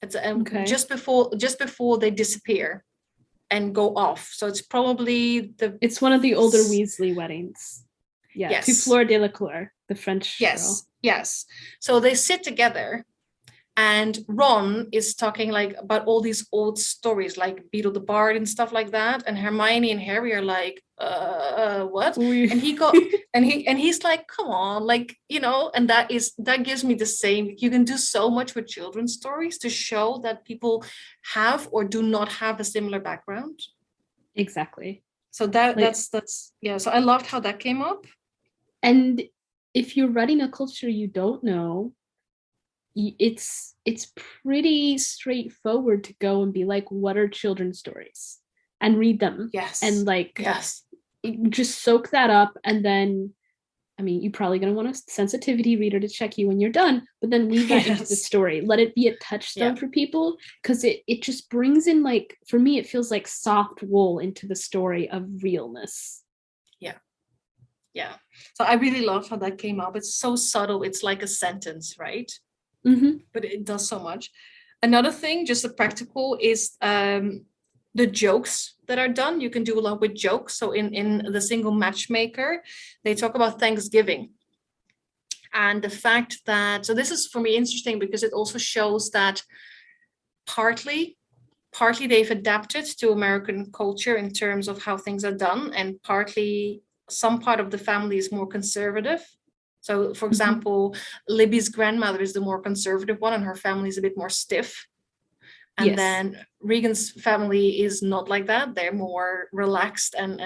It's Okay. just before they disappear and go off. So it's probably It's one of the older Weasley weddings. Yeah, Yes. to Fleur Delacour, the French girl. Yes. So they sit together, and Ron is talking like about all these old stories, like Beetle the Bard and stuff like that. And Hermione and Harry are like, what? And he's like, come on, like, you know, and that gives me the same. You can do so much with children's stories to show that people have or do not have a similar background. Exactly. So that's yeah. So I loved how that came up. And if you're writing a culture you don't know, it's pretty straightforward to go and be like, what are children's stories, and read them. Yes. And like, yes, just soak that up. And then, I mean, you're probably going to want a sensitivity reader to check you when you're done, but then weave that into the story. Let it be a touchstone for people, because it just brings in, like, for me, it feels like soft wool into the story of realness. Yeah. So I really love how that came up. It's so subtle. It's like a sentence, right? Mm-hmm. But it does so much. Another thing, just the practical, is the jokes that are done. You can do a lot with jokes. So in the Single Matchmaker, they talk about Thanksgiving. And the fact that, so this is for me interesting because it also shows that partly they've adapted to American culture in terms of how things are done, and partly some part of the family is more conservative. So, for example, Libby's grandmother is the more conservative one, and her family is a bit more stiff. And then Regan's family is not like that. They're more relaxed and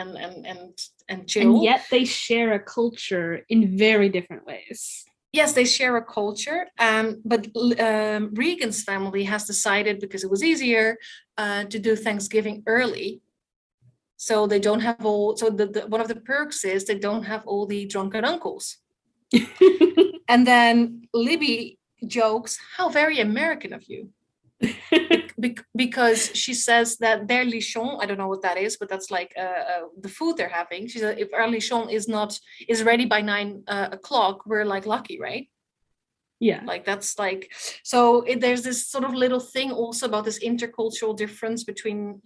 chill. And yet they share a culture in very different ways. Yes, they share a culture. But Regan's family has decided, because it was easier, to do Thanksgiving early. So they don't have all, so one of the perks is they don't have all the drunken uncles. And then Libby jokes, how very American of you. Because she says that their lichon, I don't know what that is, but that's like the food they're having. She said, if our lichon is ready by 9 o'clock, we're like lucky, right? Yeah. Like that's like, so there's this sort of little thing also about this intercultural difference between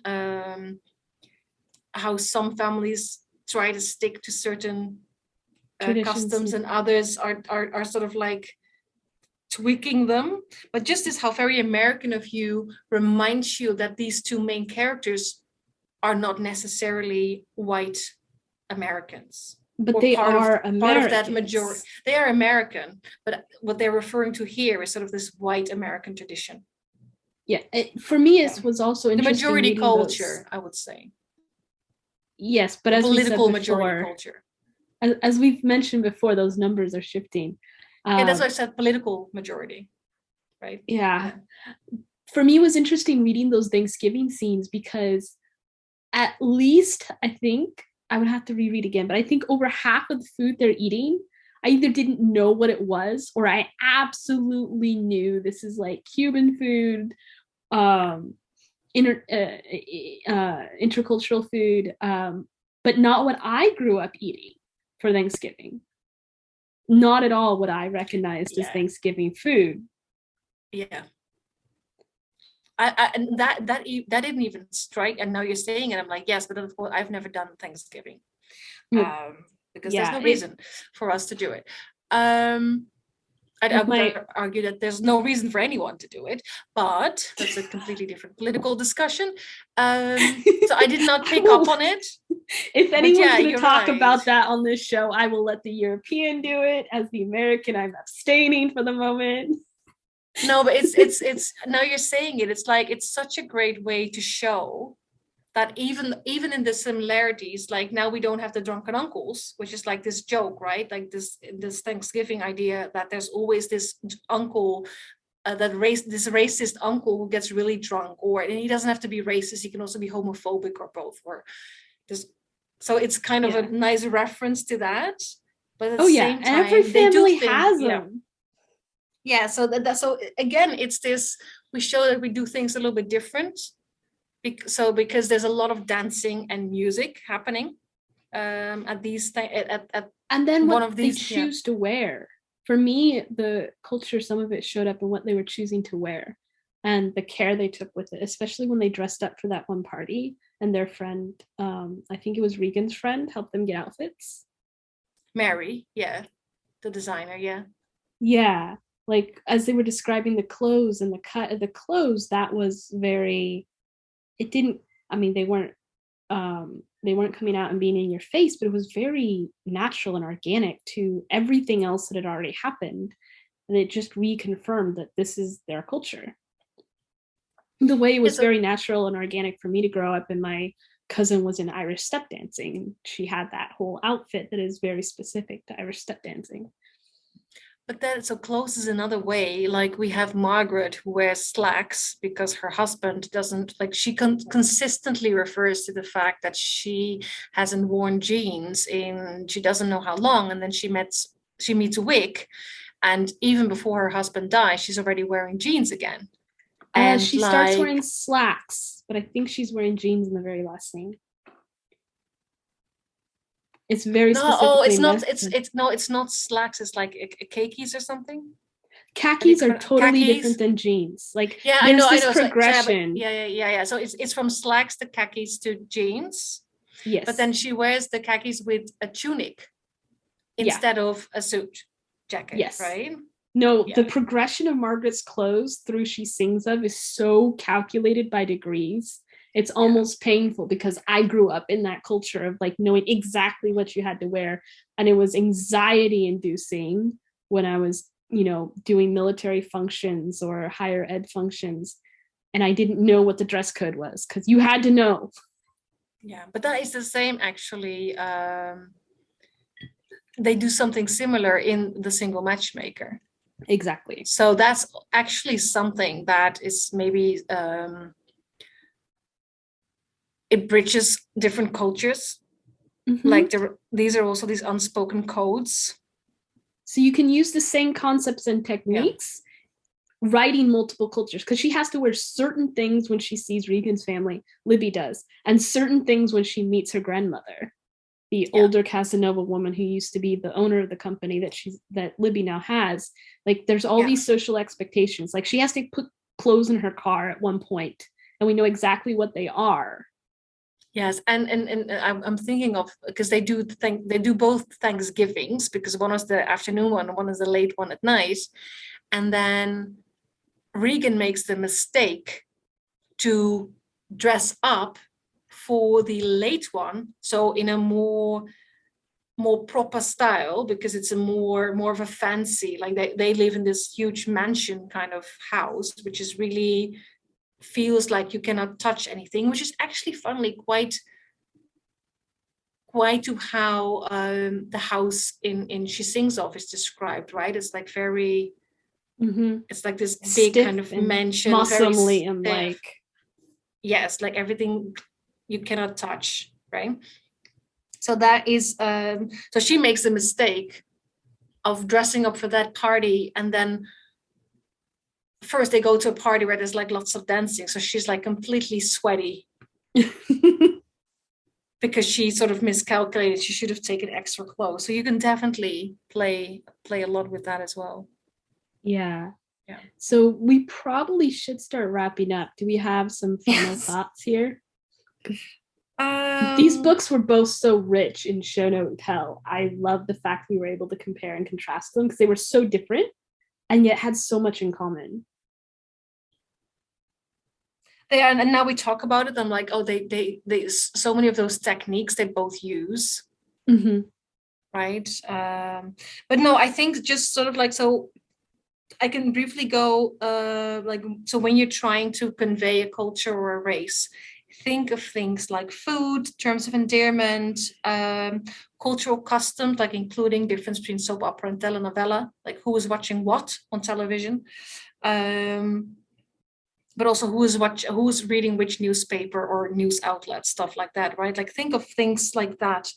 how some families try to stick to certain customs, and others are sort of like tweaking them. But just as how very American of you reminds you that these two main characters are not necessarily white Americans. But they are Americans. Part of that majority. They are American, but what they're referring to here is sort of this white American tradition. Yeah, for me, it was also interesting. The majority culture, I would say. Yes, but as political majority culture. As we've mentioned before, those numbers are shifting. Yeah, that's why I said political majority, right? Yeah. For me, it was interesting reading those Thanksgiving scenes because at least, I think, I would have to reread again, but I think over half of the food they're eating, I either didn't know what it was or I absolutely knew this is like Cuban food, intercultural food, but not what I grew up eating for Thanksgiving. Not at all what I recognized as Thanksgiving food. Yeah. And that didn't even strike. And now you're saying it, I'm like, yes, but of course I've never done Thanksgiving, because there's no reason for us to do it. I would argue that there's no reason for anyone to do it, but that's a completely different political discussion. So I did not pick up on it. If anyone's going to talk about that on this show, I will let the European do it. As the American, I'm abstaining for the moment. No, but it's now you're saying it. It's like, it's such a great way to show that even in the similarities, like now we don't have the drunken uncles, which is like this joke, right? Like this Thanksgiving idea that there's always this uncle, this racist uncle who gets really drunk, and he doesn't have to be racist, he can also be homophobic or both, or this. So it's kind of a nice reference to that. But at the same time, every family has them. Yeah, so so again, it's this, we show that we do things a little bit different. Because there's a lot of dancing and music happening at these and then what one of these they choose to wear. For me, the culture, some of it showed up in what they were choosing to wear and the care they took with it, especially when they dressed up for that one party and their friend, I think it was Regan's friend, helped them get outfits. Mary, the designer, yeah, like as they were describing the clothes and the cut of the clothes, that was very. It didn't, I mean, they weren't coming out and being in your face, but it was very natural and organic to everything else that had already happened. And it just reconfirmed that this is their culture. The way it was very natural and organic for me to grow up, and my cousin was in Irish step dancing, and she had that whole outfit that is very specific to Irish step dancing. But that so close is another way. Like we have Margaret, who wears slacks because her husband doesn't, like she consistently refers to the fact that she hasn't worn jeans in she doesn't know how long, and then she meets a wig, and even before her husband dies, she's already wearing jeans again. And she starts wearing slacks, but I think she's wearing jeans in the very last scene. It's very specific. Oh, it's not. It's not slacks. It's like khakis or something. Khakis are totally different than jeans. Like I know. Progression. Yeah. So it's from slacks to khakis to jeans. Yes. But then she wears the khakis with a tunic instead of a suit jacket. Yes. Right. No, the progression of Margaret's clothes through She Sings Of is so calculated by degrees. It's almost painful because I grew up in that culture of like knowing exactly what you had to wear. And it was anxiety inducing when I was, doing military functions or higher ed functions. And I didn't know what the dress code was because you had to know. Yeah, but that is the same actually. They do something similar in the Single Matchmaker. Exactly. So that's actually something that is maybe... it bridges different cultures. Mm-hmm. Like these are also these unspoken codes. So you can use the same concepts and techniques writing multiple cultures, because she has to wear certain things when she sees Regan's family, Libby does, and certain things when she meets her grandmother, the older Casanova woman who used to be the owner of the company that Libby now has. Like there's all these social expectations. Like she has to put clothes in her car at one point, and we know exactly what they are. Yes, and I'm thinking of, because they do both Thanksgivings, because one is the afternoon one, one is the late one at night, and then Regan makes the mistake to dress up for the late one, so in a more proper style, because it's a more of a fancy, like they live in this huge mansion kind of house, which is really feels like you cannot touch anything, which is actually funnily quite to how the house in She Sings Of is described, right? It's like very it's like this big stiff kind of mansion, muscly and like like everything you cannot touch, right? So that is so she makes the mistake of dressing up for that party, and then first they go to a party where there's like lots of dancing, so she's like completely sweaty because she sort of miscalculated. She should have taken extra clothes. So you can definitely play a lot with that as well. Yeah. So we probably should start wrapping up. Do we have some final thoughts here? These books were both so rich in show, don't tell. I love the fact we were able to compare and contrast them because they were so different. and yet had so much in common. They are, and now we talk about it, I'm like, oh, they so many of those techniques they both use. Mm-hmm. Right. But no, I think just sort of like, so I can briefly go like, so when you're trying to convey a culture or a race, think of things like food, terms of endearment, cultural customs, like including difference between soap opera and telenovela, like who is watching what on television. But also who's reading which newspaper or news outlet, stuff like that, right? Like think of things like that.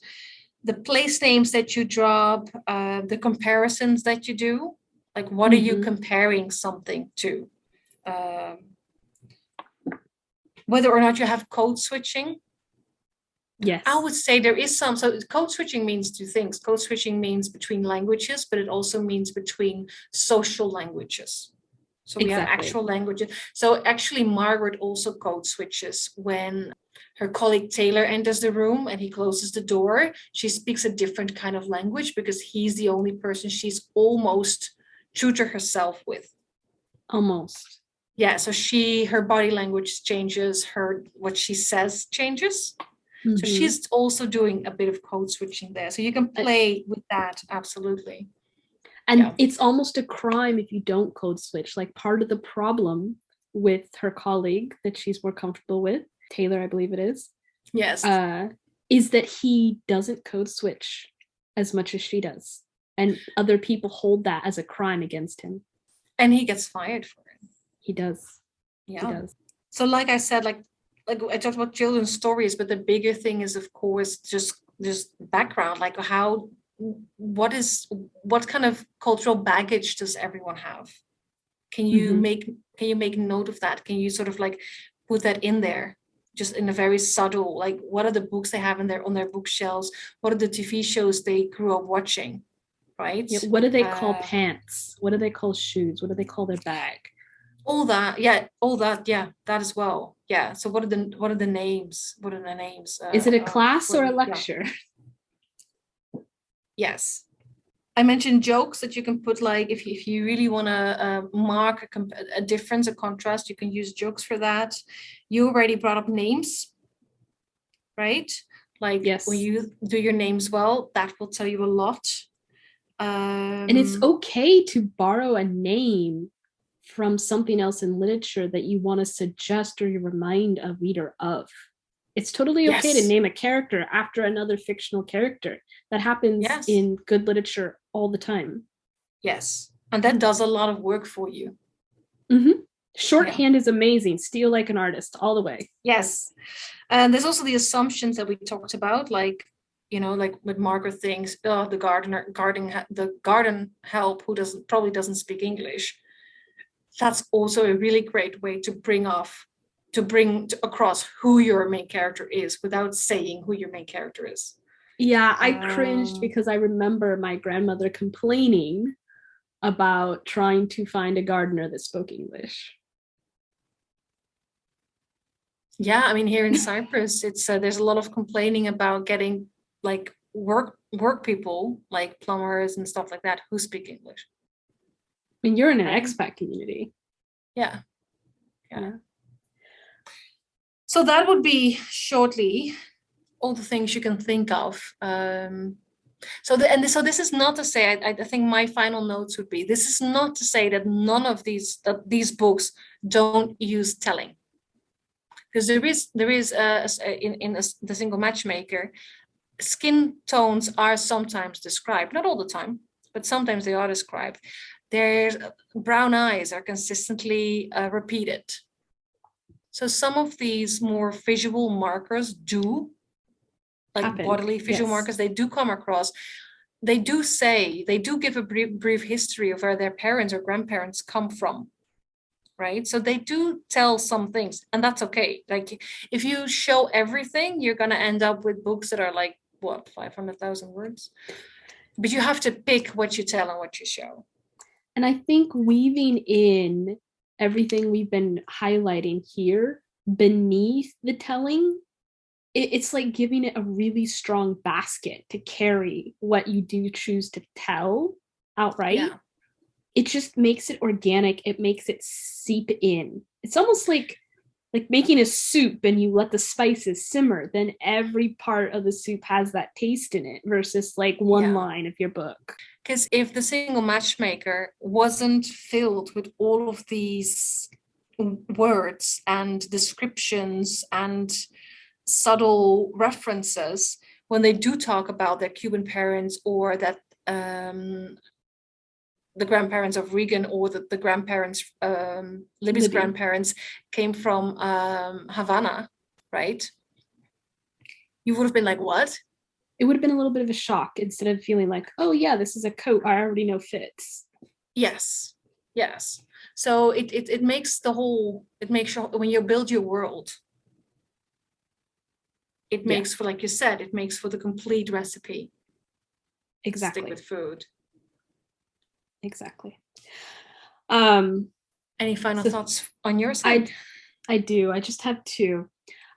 The place names that you drop, the comparisons that you do, like what are you comparing something to? Whether or not you have code switching. Yes. I would say there is some. So code switching means two things. Code switching means between languages, but it also means between social languages. So we have actual languages. So actually Margaret also code switches when her colleague Taylor enters the room and he closes the door. She speaks a different kind of language because he's the only person she's almost true to herself with. Almost. Yeah, so her body language changes, what she says changes. Mm-hmm. So she's also doing a bit of code switching there. So you can play with that, absolutely. And it's almost a crime if you don't code switch. Like part of the problem with her colleague that she's more comfortable with, Taylor, I believe it is. Yes. Is that he doesn't code switch as much as she does. And other people hold that as a crime against him. And he gets fired for it. He does. Yeah. He does. So like I said, like I talked about children's stories, but the bigger thing is, of course, just background, like what kind of cultural baggage does everyone have? Can you make note of that? Can you sort of like put that in there, just in a very subtle, like what are the books they have on their bookshelves? What are the TV shows they grew up watching, right? Yeah, what do they call pants? What do they call shoes? What do they call their bag? All that, that as well. Yeah. So what are the names? What are the names? Is it a class or a lecture? Yes. I mentioned jokes that you can put, like if you really want to mark a difference, a contrast, you can use jokes for that. You already brought up names, right? Like when you do your names well, that will tell you a lot. And it's okay to borrow a name from something else in literature that you want to suggest or you remind a reader of. It's totally okay to name a character after another fictional character. That happens in good literature all the time. Yes. And that does a lot of work for you. Shorthand is amazing. Steal like an artist all the way. Yes. And there's also the assumptions that we talked about, like, like with Margaret thinks, the garden help who probably doesn't speak English. That's also a really great way to bring across who your main character is without saying who your main character is. Yeah, I cringed because I remember my grandmother complaining about trying to find a gardener that spoke English. Yeah, I mean, here in Cyprus, it's there's a lot of complaining about getting like work people, like plumbers and stuff like that, who speak English. I mean, you're in an expat community. Yeah. So that would be shortly all the things you can think of. So this is not to say, I think my final notes would be, this is not to say that none of these books don't use telling. Because there is in the Single Matchmaker, skin tones are sometimes described, not all the time, but sometimes they are described. Their brown eyes are consistently repeated. So some of these more visual markers bodily visual markers, they do come across. They do give a brief history of where their parents or grandparents come from, right? So they do tell some things, and that's okay. Like if you show everything, you're gonna end up with books that are like, 500,000 words? But you have to pick what you tell and what you show. And I think weaving in everything we've been highlighting here beneath the telling, it's like giving it a really strong basket to carry what you do choose to tell outright. it just makes it organic. It makes it seep in. It's almost like making a soup and you let the spices simmer, then every part of the soup has that taste in it versus like one line of your book. Because if the Single Matchmaker wasn't filled with all of these words and descriptions and subtle references, when they do talk about their Cuban parents or that the grandparents of Regan or the grandparents, Libby's grandparents came from Havana, right? You would have been like, what? It would have been a little bit of a shock instead of feeling like, oh yeah, this is a coat I already know fits. Yes. So it makes sure when you build your world, it makes for, like you said, it makes for the complete recipe. Exactly. Stick with food. Exactly. Any final thoughts on your side? I do. I just have two.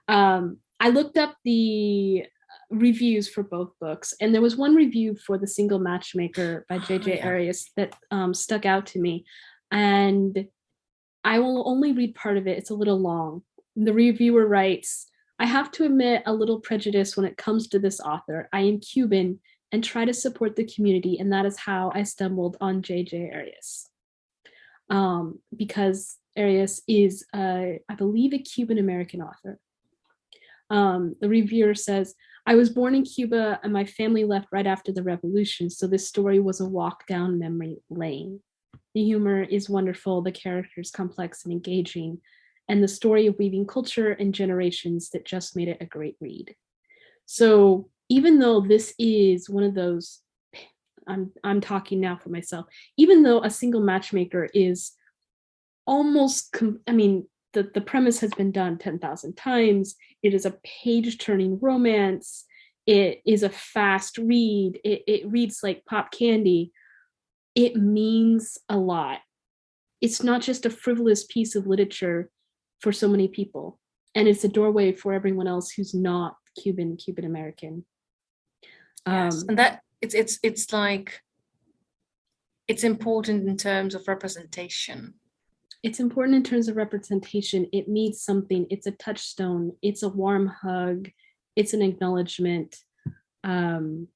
I looked up the reviews for both books, and there was one review for The Single Matchmaker by J.J. Arias that stuck out to me, and I will only read part of it. It's a little long. The reviewer writes, I have to admit a little prejudice when it comes to this author. I am Cuban and try to support the community, and that is how I stumbled on J.J. Arias. Because Arias is, I believe, a Cuban-American author. The reviewer says, I was born in Cuba and my family left right after the revolution, so this story was a walk down memory lane. The humor is wonderful, the characters complex and engaging, and the story of weaving culture and generations that just made it a great read. So even though this is one of those, I'm talking now for myself, even though A Single Matchmaker is almost, the premise has been done 10,000 times. It is a page-turning romance. It is a fast read. It reads like pop candy. It means a lot. It's not just a frivolous piece of literature for so many people. And it's a doorway for everyone else who's not Cuban American. Yes, and that it's like, it's important in terms of representation. It's important in terms of representation. It means something. It's a touchstone. It's a warm hug. It's an acknowledgement. And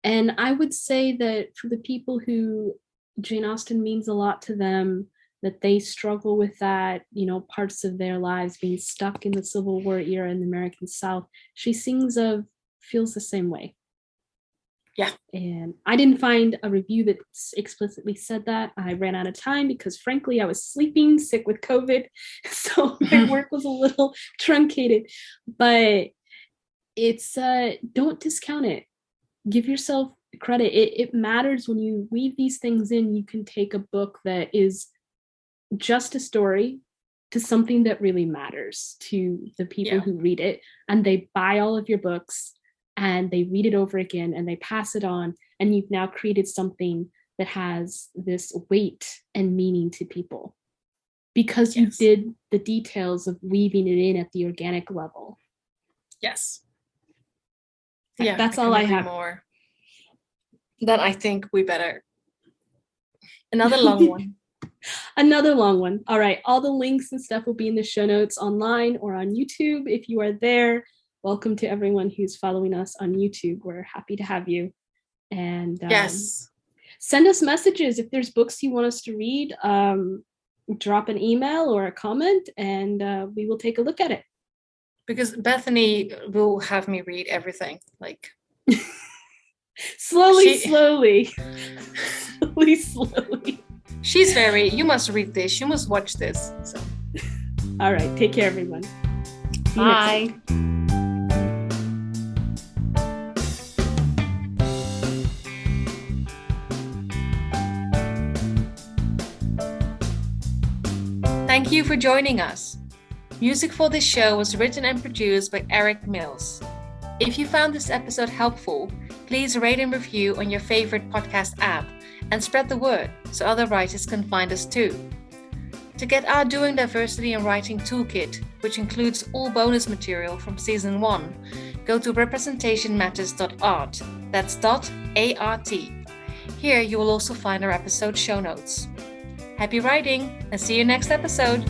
I would say that for the people who Jane Austen means a lot to them, that they struggle with that, parts of their lives being stuck in the Civil War era in the American South, she feels the same way. Yeah. And I didn't find a review that explicitly said that. I ran out of time because frankly, I was sleeping, sick with COVID. So my work was a little truncated, but it's, don't discount it. Give yourself credit. It matters when you weave these things in. You can take a book that is just a story to something that really matters to the people who read it, and they buy all of your books and they read it over again and they pass it on, and you've now created something that has this weight and meaning to people because you did the details of weaving it in at the organic level. Yes. Yeah, that's all I have. More. Then I think we better. Another long one. Another long one. All right. All the links and stuff will be in the show notes online or on YouTube. If you are there, welcome to everyone who's following us on YouTube. We're happy to have you. And send us messages. If there's books you want us to read, drop an email or a comment and we will take a look at it. Because Bethany will have me read everything. Like slowly. She's very, you must read this, you must watch this. So all right, take care everyone. Bye. Thank you for joining us. Music for this show was written and produced by Eric Mills. If you found this episode helpful, please rate and review on your favorite podcast app and spread the word so other writers can find us too. To get our Doing Diversity in Writing Toolkit, which includes all bonus material from Season 1, go to representationmatters.art. That's .art. Here you will also find our episode show notes. Happy writing and see you next episode!